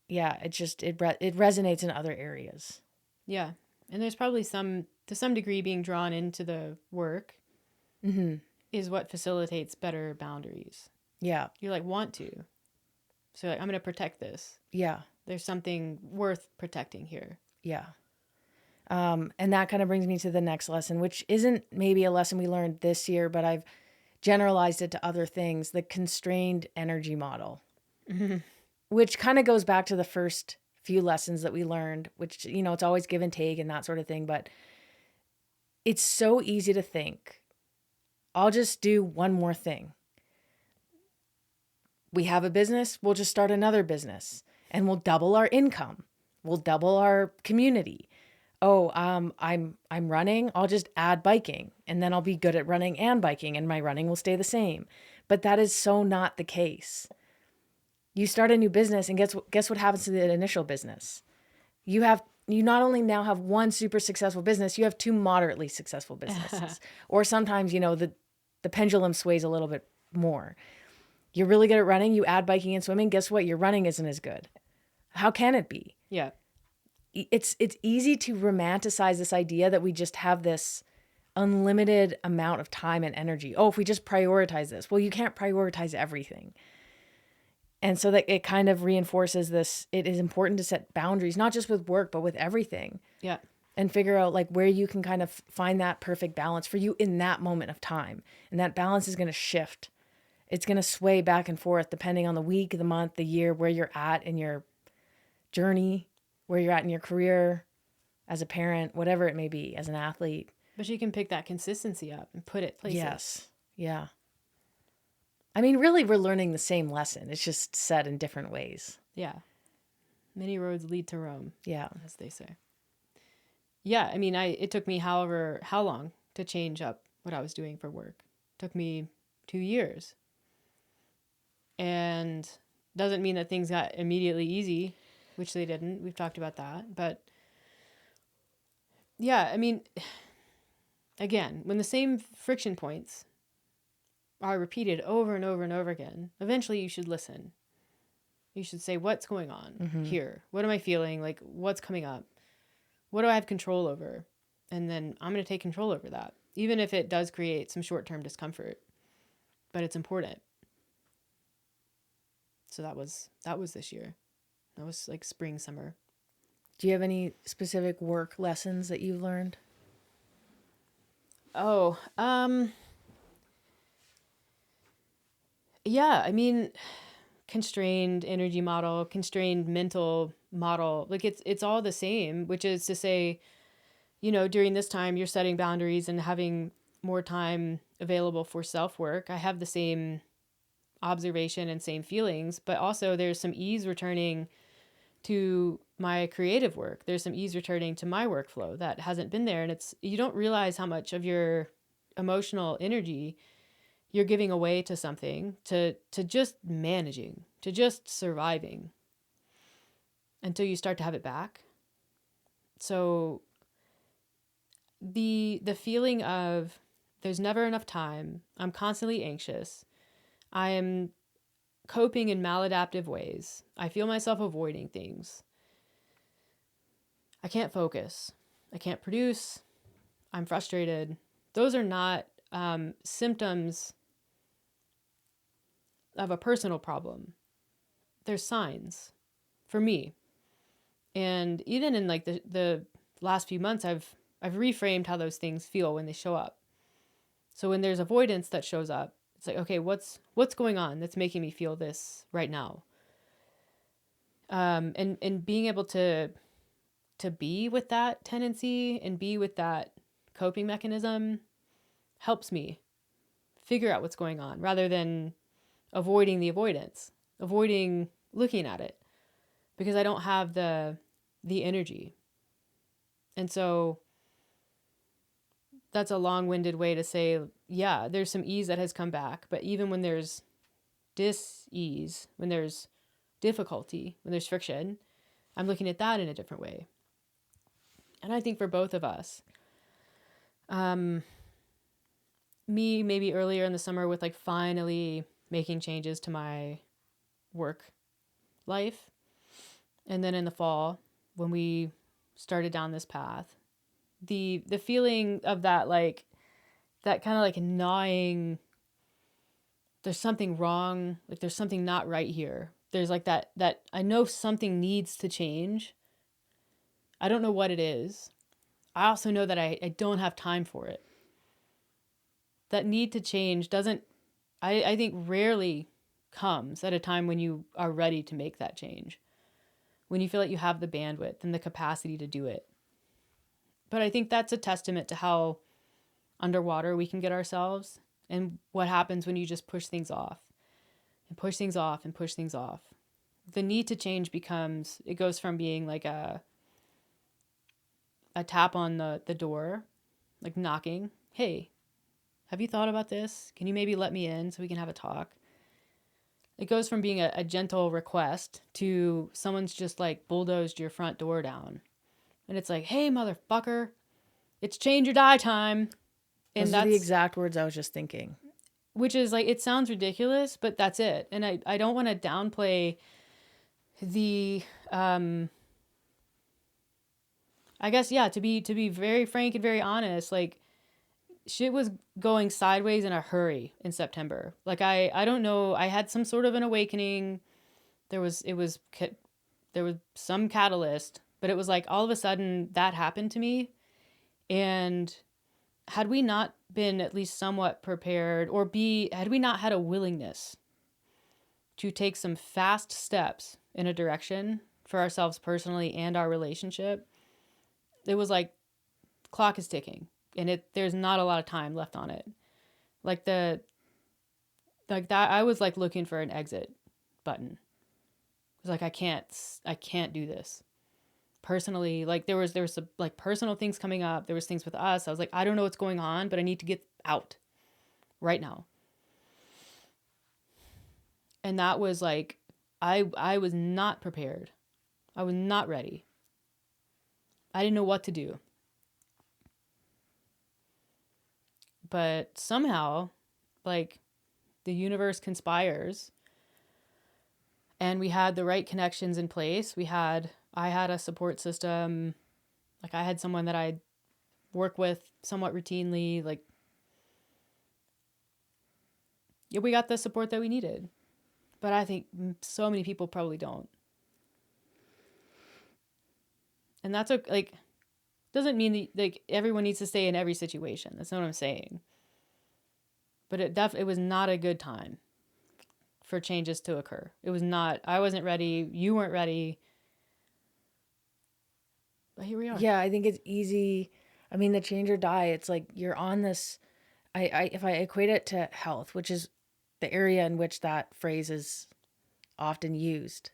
yeah, it resonates in other areas. Yeah. And there's probably to some degree being drawn into the work is what facilitates better boundaries. Yeah. You want to. So I'm going to protect this. Yeah. There's something worth protecting here. Yeah. And that kind of brings me to the next lesson, which isn't maybe a lesson we learned this year, but I've generalized it to other things, the constrained energy model, which kind of goes back to the first few lessons that we learned, which, you know, it's always give and take and that sort of thing. But it's so easy to think, I'll just do one more thing. We have a business, we'll just start another business and we'll double our income. We'll double our community. Oh, I'm running, I'll just add biking and then I'll be good at running and biking and my running will stay the same. But that is so not the case. You start a new business and guess what happens to the initial business? You not only now have one super successful business, you have two moderately successful businesses. Or sometimes, you know, the pendulum sways a little bit more. You're really good at running, you add biking and swimming, guess what? Your running isn't as good. How can it be? Yeah. It's easy to romanticize this idea that we just have this unlimited amount of time and energy. Oh, if we just prioritize this. Well, you can't prioritize everything. And so that it kind of reinforces this, it is important to set boundaries, not just with work, but with everything. Yeah. And figure out like where you can kind of find that perfect balance for you in that moment of time. And that balance is going to shift. It's going to sway back and forth depending on the week, the month, the year, where you're at in your journey, where you're at in your career, as a parent, whatever it may be, as an athlete. But you can pick that consistency up and put it places. Yes. Yeah. I mean, really, we're learning the same lesson. It's just said in different ways. Yeah. Many roads lead to Rome. Yeah. As they say. Yeah. I mean, it took me how long to change up what I was doing for work. It took me 2 years. And doesn't mean that things got immediately easy, which they didn't. We've talked about that. But yeah, I mean, again, when the same friction points are repeated over and over and over again, eventually you should listen. You should say, what's going on here? What am I feeling? Like, what's coming up? What do I have control over? And then I'm going to take control over that, even if it does create some short-term discomfort. But it's important. So that was this year. That was like spring, summer. Do you have any specific work lessons that you've learned? Oh, yeah, I mean, constrained energy model, constrained mental model, like it's all the same, which is to say, you know, during this time you're setting boundaries and having more time available for self-work. I have the same observation and same feelings, but also there's some ease returning to my creative work. There's some ease returning to my workflow that hasn't been there. And you don't realize how much of your emotional energy you're giving away to something, to just managing, to just surviving, until you start to have it back. So the feeling of there's never enough time, I'm constantly anxious, I am coping in maladaptive ways, I feel myself avoiding things, I can't focus, I can't produce, I'm frustrated. Those are not symptoms of a personal problem. They're signs for me. And even in like the last few months, I've reframed how those things feel when they show up. So when there's avoidance that shows up, it's like, okay, what's going on that's making me feel this right now? And being able to be with that tendency and be with that coping mechanism helps me figure out what's going on rather than avoiding the avoidance, avoiding looking at it, because I don't have the energy. And so that's a long-winded way to say, yeah, there's some ease that has come back, but even when there's dis-ease, when there's difficulty, when there's friction, I'm looking at that in a different way. And I think for both of us, me maybe earlier in the summer with like finally making changes to my work life. And then in the fall, when we started down this path, the feeling of that, like that kind of like gnawing, there's something wrong, like there's something not right here. There's like that I know something needs to change. I don't know what it is. I also know that I don't have time for it. That need to change doesn't, I think rarely comes at a time when you are ready to make that change. when you feel like you have the bandwidth and the capacity to do it. But I think that's a testament to how underwater we can get ourselves and what happens when you just push things off and push things off and push things off. The need to change becomes, it goes from being like a tap on the door, like knocking. Hey, have you thought about this? Can you maybe let me in so we can have a talk? It goes from being a gentle request to someone's just like bulldozed your front door down. And it's like, hey, motherfucker, it's change or die time. And Those are the exact words I was just thinking. Which is like, it sounds ridiculous, but that's it. And I don't want to downplay the, I guess, yeah, to be very frank and very honest, like shit was going sideways in a hurry in September. Like, I don't know. I had some sort of an awakening. There was some catalyst, but it was like all of a sudden that happened to me. And had we not been at least somewhat prepared, or had we not had a willingness to take some fast steps in a direction for ourselves personally and our relationship, it was like clock is ticking and there's not a lot of time left on it. Like that, I was like looking for an exit button. It was like, I can't do this. Personally, like there was some like personal things coming up. There was things with us. I was like, I don't know what's going on, but I need to get out right now. And that was like, I was not prepared. I was not ready. I didn't know what to do. But somehow, like, the universe conspires and we had the right connections in place. I had a support system. Like, I had someone that I work with somewhat routinely. Like, yeah, we got the support that we needed. But I think so many people probably don't. And that's like, doesn't mean that like everyone needs to stay in every situation. That's not what I'm saying. But it was not a good time for changes to occur. It was not. I wasn't ready. You weren't ready. But here we are. Yeah, I think it's easy. I mean, the change or die, it's like you're on this. If I equate it to health, which is the area in which that phrase is often used,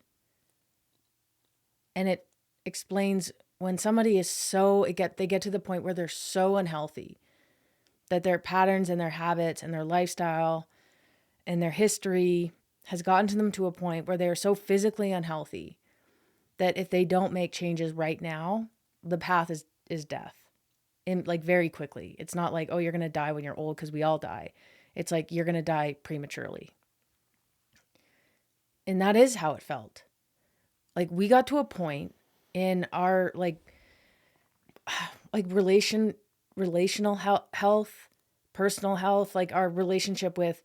and it explains when somebody is they get to the point where they're so unhealthy that their patterns and their habits and their lifestyle and their history has gotten to them to a point where they are so physically unhealthy that if they don't make changes right now, the path is death. In like very quickly. It's not like, oh, you're going to die when you're old, because we all die. It's like you're going to die prematurely. And that is how it felt. Like we got to a point in our like relational health, personal health, like our relationship with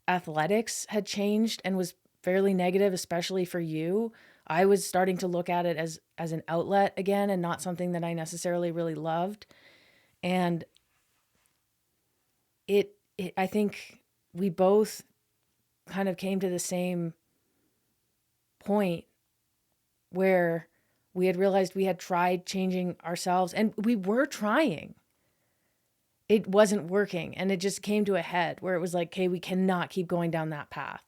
athletics had changed and was fairly negative, especially for you. I was starting to look at it as an outlet again and not something that I necessarily really loved. And I think we both kind of came to the same point where we had realized we had tried changing ourselves, and we were trying. It wasn't working, and it just came to a head where it was like, okay, we cannot keep going down that path.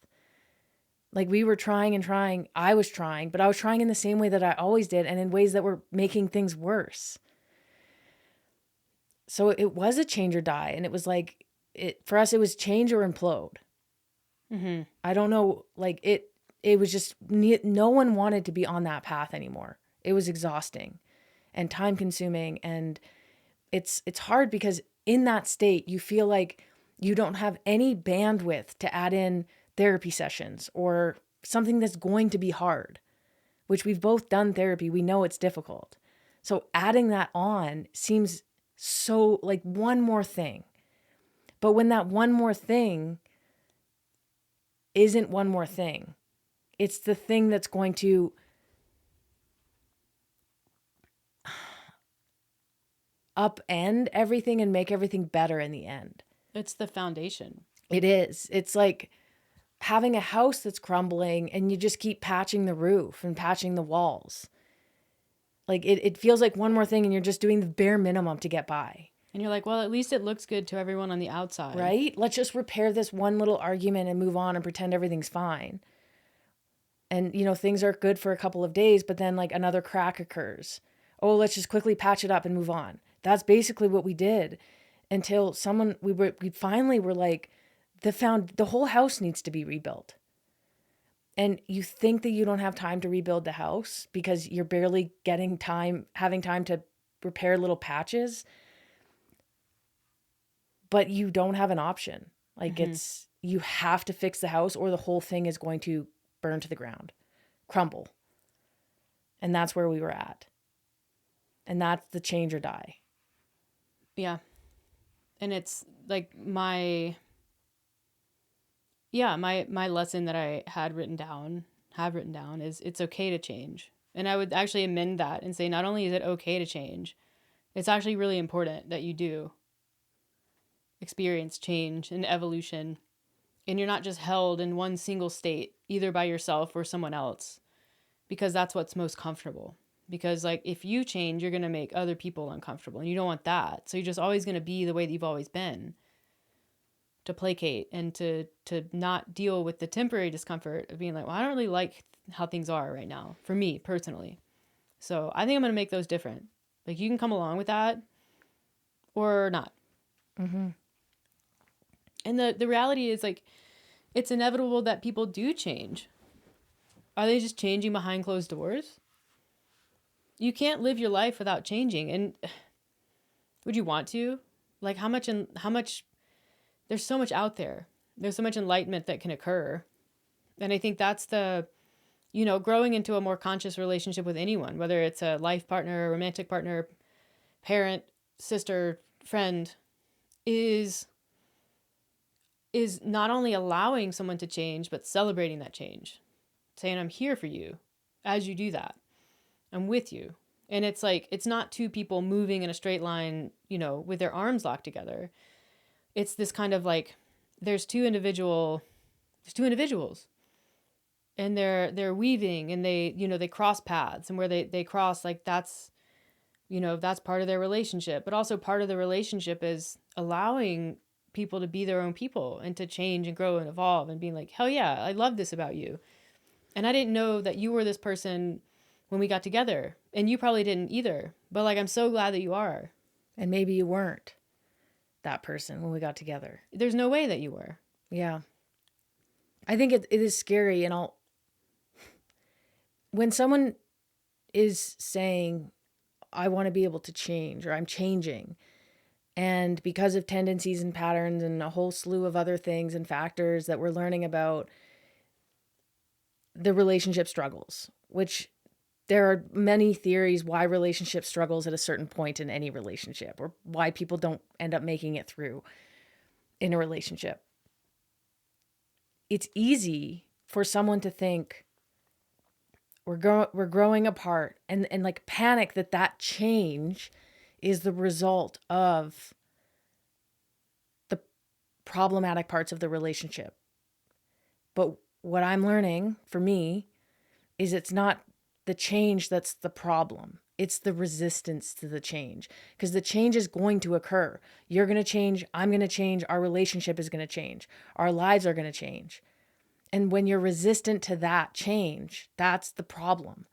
Like we were trying and trying. I was trying, but I was trying in the same way that I always did, and in ways that were making things worse. So it was a change or die. And it was like, for us, it was change or implode. Mm-hmm. I don't know. Like it was just, no one wanted to be on that path anymore. It was exhausting and time consuming. And it's hard because in that state, you feel like you don't have any bandwidth to add in therapy sessions or something that's going to be hard, which we've both done therapy. We know it's difficult. So adding that on seems so like one more thing. But when that one more thing isn't one more thing, it's the thing that's going to upend everything and make everything better in the end. It's the foundation. It is. It's like having a house that's crumbling and you just keep patching the roof and patching the walls. Like it feels like one more thing and you're just doing the bare minimum to get by. And you're like, well, at least it looks good to everyone on the outside. Right? Let's just repair this one little argument and move on and pretend everything's fine. And, you know, things are good for a couple of days, but then like another crack occurs. Oh, let's just quickly patch it up and move on. That's basically what we did until we finally were like, the whole house needs to be rebuilt. And you think that you don't have time to rebuild the house because you're barely having time to repair little patches. But you don't have an option. Like you have to fix the house or the whole thing is going to burn to the ground, crumble. And that's where we were at. And that's the change or die. Yeah. And it's like my lesson that I have written down is it's okay to change. And I would actually amend that and say, not only is it okay to change, it's actually really important that you do experience change and evolution. And you're not just held in one single state, either by yourself or someone else, because that's what's most comfortable. Because like if you change, you're going to make other people uncomfortable and you don't want that. So you're just always going to be the way that you've always been, to placate and to not deal with the temporary discomfort of being like, well, I don't really like how things are right now for me personally. So I think I'm going to make those different. Like you can come along with that or not. Mm-hmm. And the reality is like, it's inevitable that people do change. Are they just changing behind closed doors? You can't live your life without changing. And would you want to? Like how much, there's so much out there. There's so much enlightenment that can occur. And I think that's growing into a more conscious relationship with anyone, whether it's a life partner, romantic partner, parent, sister, friend, is not only allowing someone to change, but celebrating that change. Saying, I'm here for you as you do that. I'm with you. And it's like, it's not two people moving in a straight line, with their arms locked together. It's this kind of like, there's two individuals and they're weaving and they cross paths, and where they cross, like that's part of their relationship. But also part of the relationship is allowing people to be their own people and to change and grow and evolve and being like, hell yeah, I love this about you. And I didn't know that you were this person when we got together, and you probably didn't either. But like, I'm so glad that you are. And maybe you weren't that person when we got together. There's no way that you were. Yeah. I think it is scary. And when someone is saying, I want to be able to change, or I'm changing, and because of tendencies and patterns and a whole slew of other things and factors that we're learning about, the relationship struggles, which there are many theories why relationship struggles at a certain point in any relationship, or why people don't end up making it through in a relationship. It's easy for someone to think we're growing apart and like panic that change is the result of the problematic parts of the relationship. But what I'm learning for me is it's not the change that's the problem. It's the resistance to the change, because the change is going to occur. You're going to change. I'm going to change. Our relationship is going to change. Our lives are going to change. And when you're resistant to that change, that's the problem.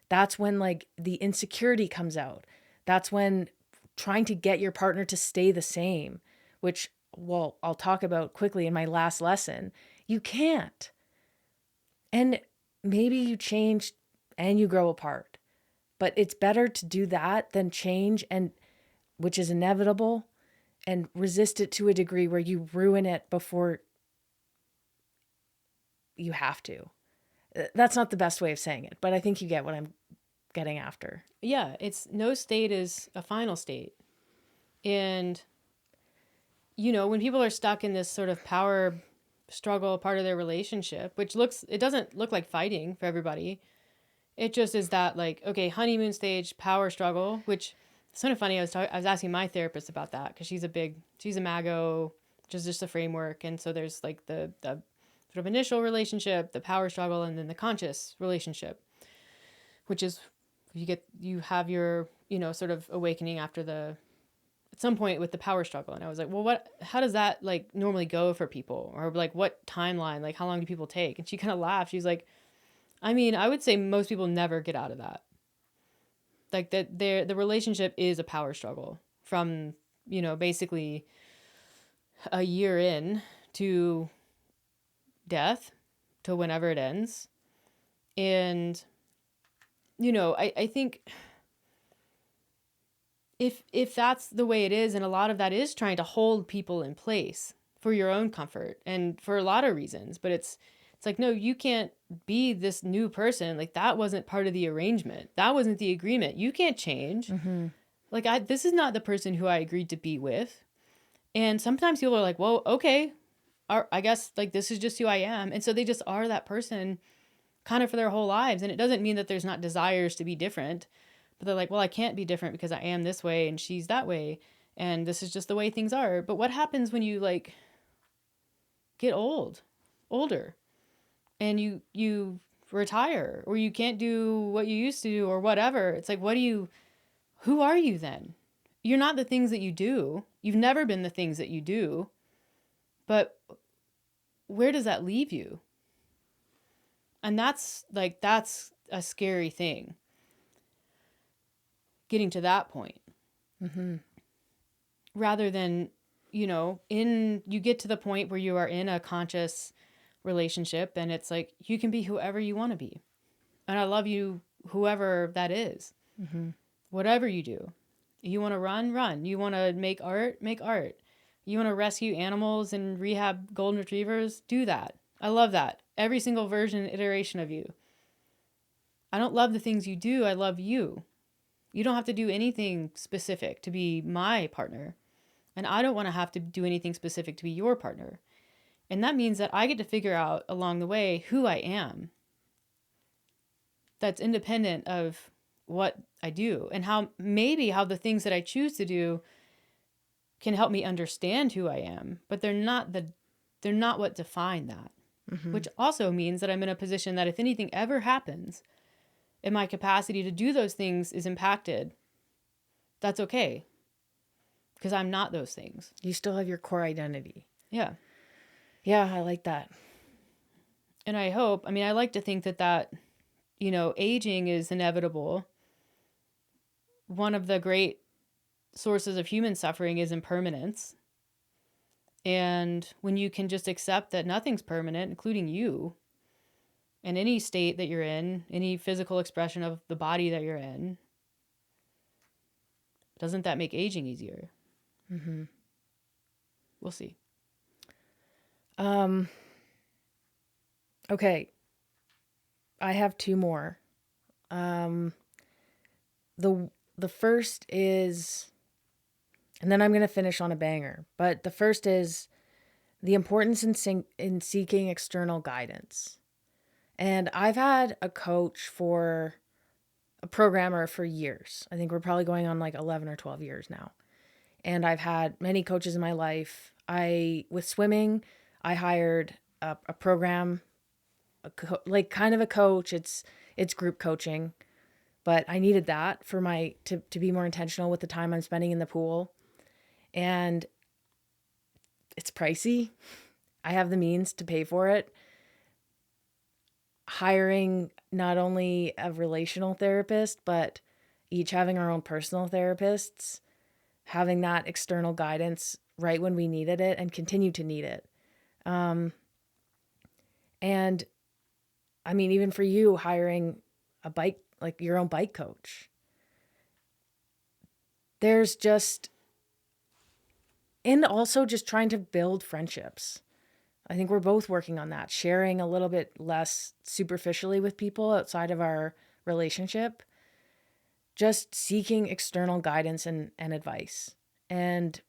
That's when like the insecurity comes out. That's when trying to get your partner to stay the same, which, well, I'll talk about quickly in my last lesson, you can't. And maybe you change and you grow apart, but it's better to do that than change, and which is inevitable, and resist it to a degree where you ruin it before you have to. That's not the best way of saying it, but I think you get what I'm getting after. Yeah, it's no state is a final state. And, when people are stuck in this sort of power struggle part of their relationship, which it doesn't look like fighting for everybody. It just is that like, okay, honeymoon stage power struggle, which it's kind of funny. I was asking my therapist about that because she's a MAGO, which is just a framework. And so there's like the sort of initial relationship, the power struggle, and then the conscious relationship, which is you have your, sort of awakening after at some point with the power struggle. And I was like, well, how does that like normally go for people? Or like what timeline, like how long do people take? And she kind of laughed. She's like, I mean, I would say most people never get out of that. Like that the relationship is a power struggle from, basically a year in to death, to whenever it ends. And, I think if that's the way it is, and a lot of that is trying to hold people in place for your own comfort and for a lot of reasons, but it's like, no, you can't be this new person. Like that wasn't part of the arrangement. That wasn't the agreement. You can't change. Like this is not the person who I agreed to be with. And sometimes people are like, well, okay, I guess like this is just who I am. And so they just are that person kind of for their whole lives. And it doesn't mean that there's not desires to be different, but they're like, well, I can't be different because I am this way and she's that way. And this is just the way things are. But what happens when you like get older and you retire, or you can't do what you used to do or whatever? It's like, who are you then? You're not the things that you do. You've never been the things that you do. But where does that leave you? And that's a scary thing. Getting to that point. Rather than, you get to the point where you are in a conscious relationship and it's like, you can be whoever you want to be. And I love you, whoever that is. Whatever you do. You want to run. You want to make art. You want to rescue animals and rehab golden retrievers? Do that. I love that. Every single version and iteration of you. I don't love the things you do. I love you. You don't have to do anything specific to be my partner. And I don't want to have to do anything specific to be your partner. And that means that I get to figure out along the way who I am. That's independent of what I do, and how the things that I choose to do can help me understand who I am, but they're not what define that. Which also means that I'm in a position that if anything ever happens and my capacity to do those things is impacted, that's okay. Because I'm not those things. You still have your core identity. Yeah. Yeah, I like that. And I like to think that, aging is inevitable. One of the great sources of human suffering is impermanence. And when you can just accept that nothing's permanent, including you, and any state that you're in, any physical expression of the body that you're in, doesn't that make aging easier? We'll see. Okay. I have two more. The first is, and then I'm going to finish on a banger, but the first is the importance in seeking external guidance. And I've had a programmer for years. I think we're probably going on like 11 or 12 years now. And I've had many coaches in my life. With swimming, I hired a program, kind of a coach. It's group coaching, but I needed that for to be more intentional with the time I'm spending in the pool. And it's pricey. I have the means to pay for it. Hiring not only a relational therapist, but each having our own personal therapists, having that external guidance right when we needed it and continue to need it. And I mean, even for you, hiring a bike, like your own bike coach, there's just, and also just trying to build friendships. I think we're both working on that, sharing a little bit less superficially with people outside of our relationship, just seeking external guidance and advice, and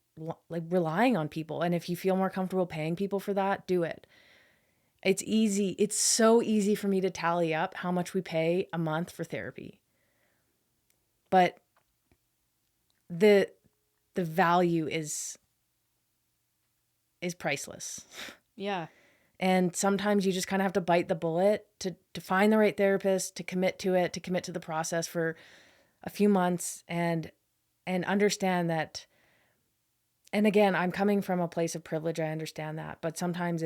like relying on people. And if you feel more comfortable paying people for that, do it. It's easy. It's so easy for me to tally up how much we pay a month for therapy. But the value is priceless. Yeah. And sometimes you just kind of have to bite the bullet to find the right therapist, to commit to it, to commit to the process for a few months and understand that. And again, I'm coming from a place of privilege. I understand that. But sometimes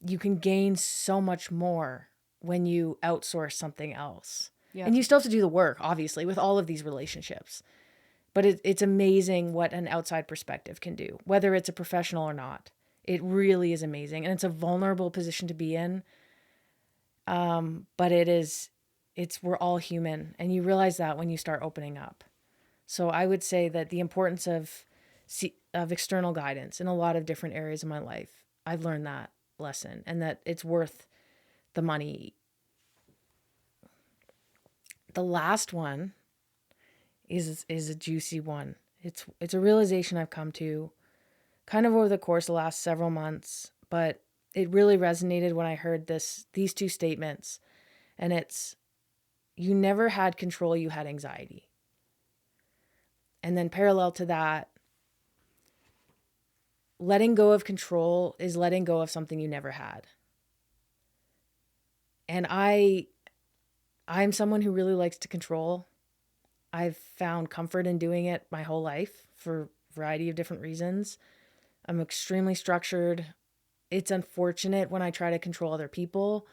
you can gain so much more when you outsource something else. Yeah. And you still have to do the work, obviously, with all of these relationships. But it's amazing what an outside perspective can do, whether it's a professional or not. It really is amazing. And it's a vulnerable position to be in. But we're all human. And you realize that when you start opening up. So I would say that the importance of external guidance in a lot of different areas of my life, I've learned that lesson, and that it's worth the money. The last one is a juicy one. It's a realization I've come to kind of over the course of the last several months, but it really resonated when I heard these two statements. And it's, you never had control, you had anxiety. And then parallel to that, letting go of control is letting go of something you never had. And I'm someone who really likes to control. I've found comfort in doing it my whole life for a variety of different reasons. I'm extremely structured. It's unfortunate when I try to control other people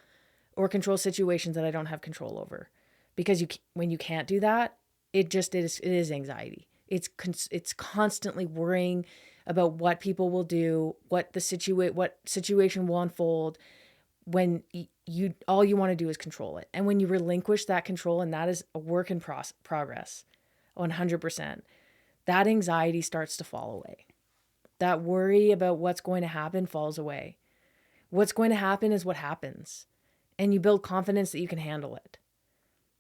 or control situations that I don't have control over, because when you can't do that, it is anxiety. It's constantly worrying about what people will do, what situation will unfold, when all you want to do is control it. And when you relinquish that control, and that is a work in progress, 100%, that anxiety starts to fall away. That worry about what's going to happen falls away. What's going to happen is what happens. And you build confidence that you can handle it.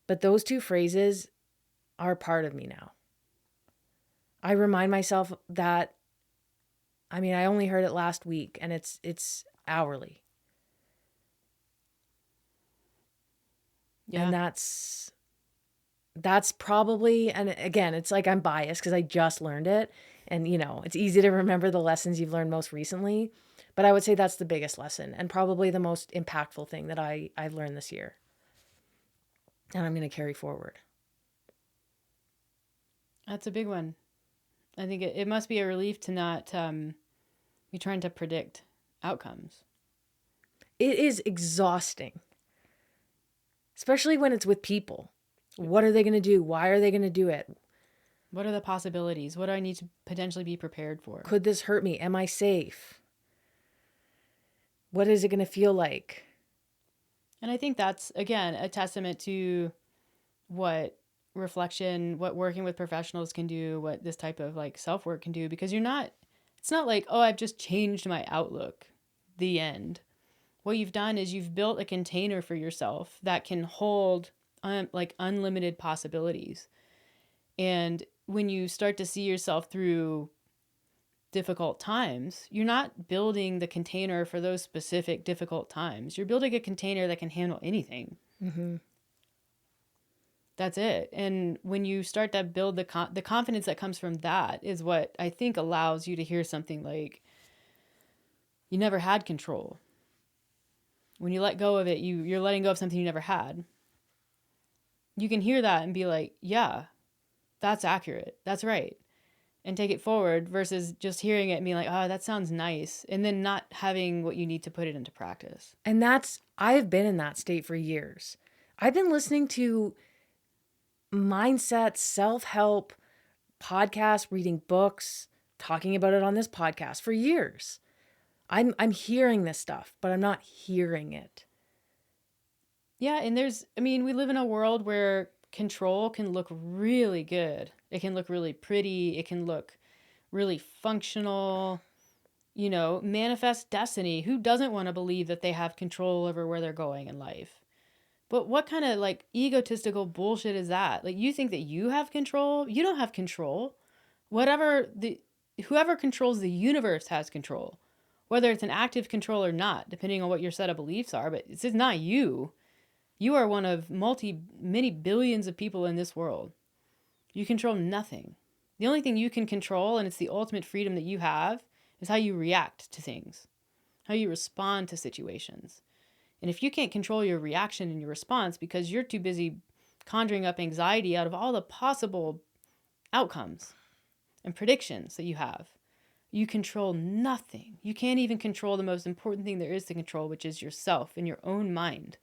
But those two phrases are a part of me now. I remind myself that, I only heard it last week, and it's hourly. Yeah. And that's probably, and again, it's like I'm biased because I just learned it. And, it's easy to remember the lessons you've learned most recently. But I would say that's the biggest lesson and probably the most impactful thing that I've learned this year. And I'm going to carry forward. That's a big one. I think it must be a relief to not be trying to predict outcomes. It is exhausting, especially when it's with people. What are they going to do? Why are they going to do it? What are the possibilities? What do I need to potentially be prepared for? Could this hurt me? Am I safe? What is it going to feel like? And I think that's, again, a testament to what reflection, what working with professionals can do, what this type of self-work can do, because it's not like, oh, I've just changed my outlook, the end. What you've done is you've built a container for yourself that can hold unlimited possibilities. And when you start to see yourself through difficult times, you're not building the container for those specific difficult times. You're building a container that can handle anything. Mm-hmm. That's it. And when you start to build the confidence that comes from that is what I think allows you to hear something like, you never had control. When you let go of it, you're letting go of something you never had. You can hear that and be like, yeah, that's accurate. That's right. And take it forward versus just hearing it and being like, oh, that sounds nice. And then not having what you need to put it into practice. And I've been in that state for years. I've been listening to mindset, self-help podcasts, reading books, talking about it on this podcast for years. I'm hearing this stuff, but I'm not hearing it. Yeah, and we live in a world where control can look really good. It can look really pretty. It can look really functional. Manifest destiny. Who doesn't want to believe that they have control over where they're going in life? But what kind of egotistical bullshit is that? You think that you have control? You don't have control. Whoever controls the universe has control. Whether it's an active control or not, depending on what your set of beliefs are, but it's not you. You are one of many billions of people in this world. You control nothing. The only thing you can control, and it's the ultimate freedom that you have, is how you react to things. how you respond to situations. And if you can't control your reaction and your response because you're too busy conjuring up anxiety out of all the possible outcomes and predictions that you have, you control nothing. You can't even control the most important thing there is to control, which is yourself and your own mind.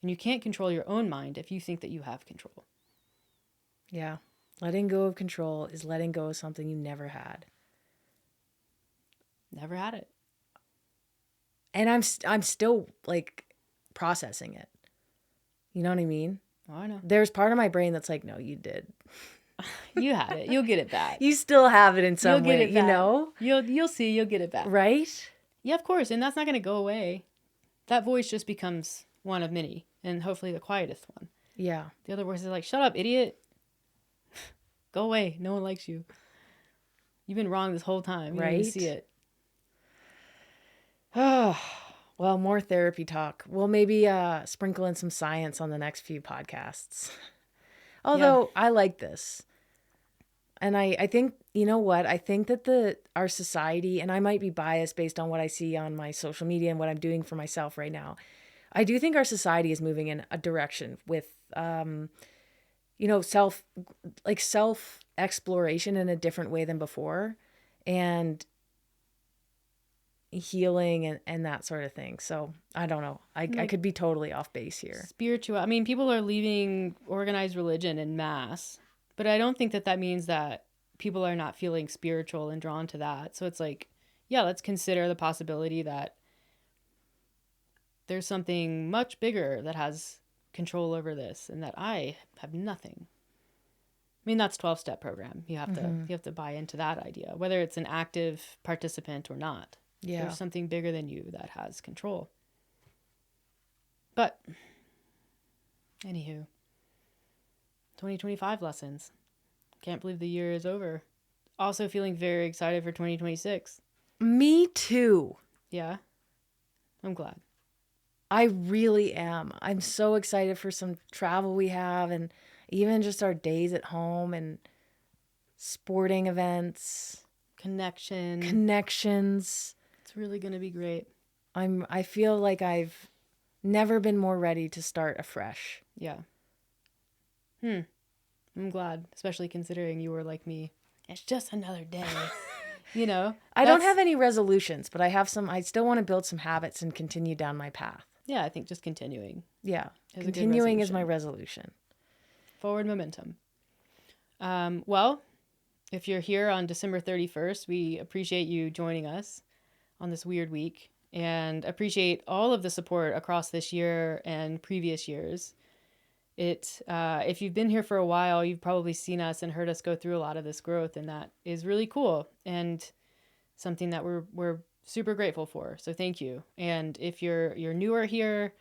And you can't control your own mind if you think that you have control. Yeah. Letting go of control is letting go of something you never had. Never had it. And I'm still like processing it. You know what I mean? Oh, I know. There's part of my brain that's like, no, you did. You had it. You'll get it back. You still have it in some You'll get way, it back. you know? You'll see. You'll get it back. Right? Yeah, of course. And that's not going to go away. That voice just becomes one of many, and hopefully the quietest one. Yeah. The other voice is like, shut up, idiot. Go away. No one likes you. You've been wrong this whole time. You don't even Right? see it. Oh, well, more therapy talk. We'll maybe sprinkle in some science on the next few podcasts. Although I like this. And I think, you know what? I think that our society, and I might be biased based on what I see on my social media and what I'm doing for myself right now. I do think our society is moving in a direction with, self exploration in a different way than before, and healing and that sort of thing. So I don't know. I could be totally off base here. Spiritual. I mean, people are leaving organized religion en masse, but I don't think that means that people are not feeling spiritual and drawn to that. So it's like, yeah, let's consider the possibility that there's something much bigger that has control over this and that I have nothing. I mean, that's 12-step program. You have to buy into that idea, whether it's an active participant or not. Yeah. There's something bigger than you that has control. But anywho, 2025 lessons. Can't believe the year is over. Also feeling very excited for 2026. Me too. Yeah. I'm glad. I really am. I'm so excited for some travel we have, and even just our days at home and sporting events, connections. It's really going to be great. I feel like I've never been more ready to start afresh. Yeah. I'm glad, especially considering you were like me. It's just another day. I don't have any resolutions, but I still want to build some habits and continue down my path. Yeah, I think just continuing. Yeah. Is a good Continuing is resolution. my resolution. Forward momentum. Well, if you're here on December 31st, we appreciate you joining us on this weird week and appreciate all of the support across this year and previous years. If you've been here for a while, you've probably seen us and heard us go through a lot of this growth, and that is really cool and something that we're super grateful for. So thank you. And if you're newer here,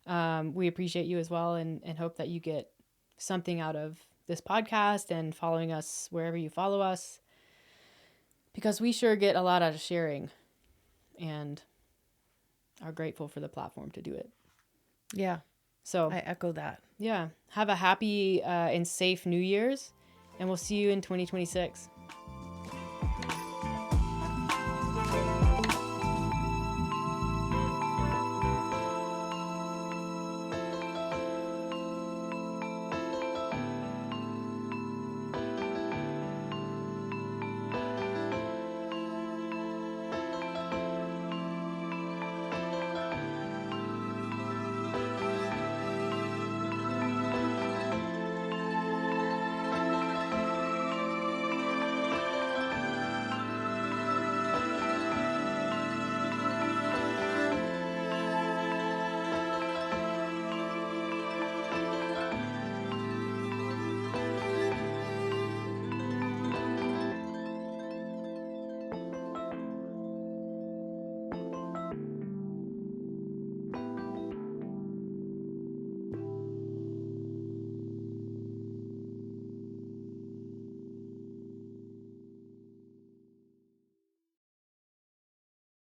we appreciate you as well, and hope that you get something out of this podcast and following us wherever you follow us, because we sure get a lot out of sharing and are grateful for the platform to do it. Yeah. So I echo that. yeah, have a happy and safe New Year's, and we'll see you in 2026.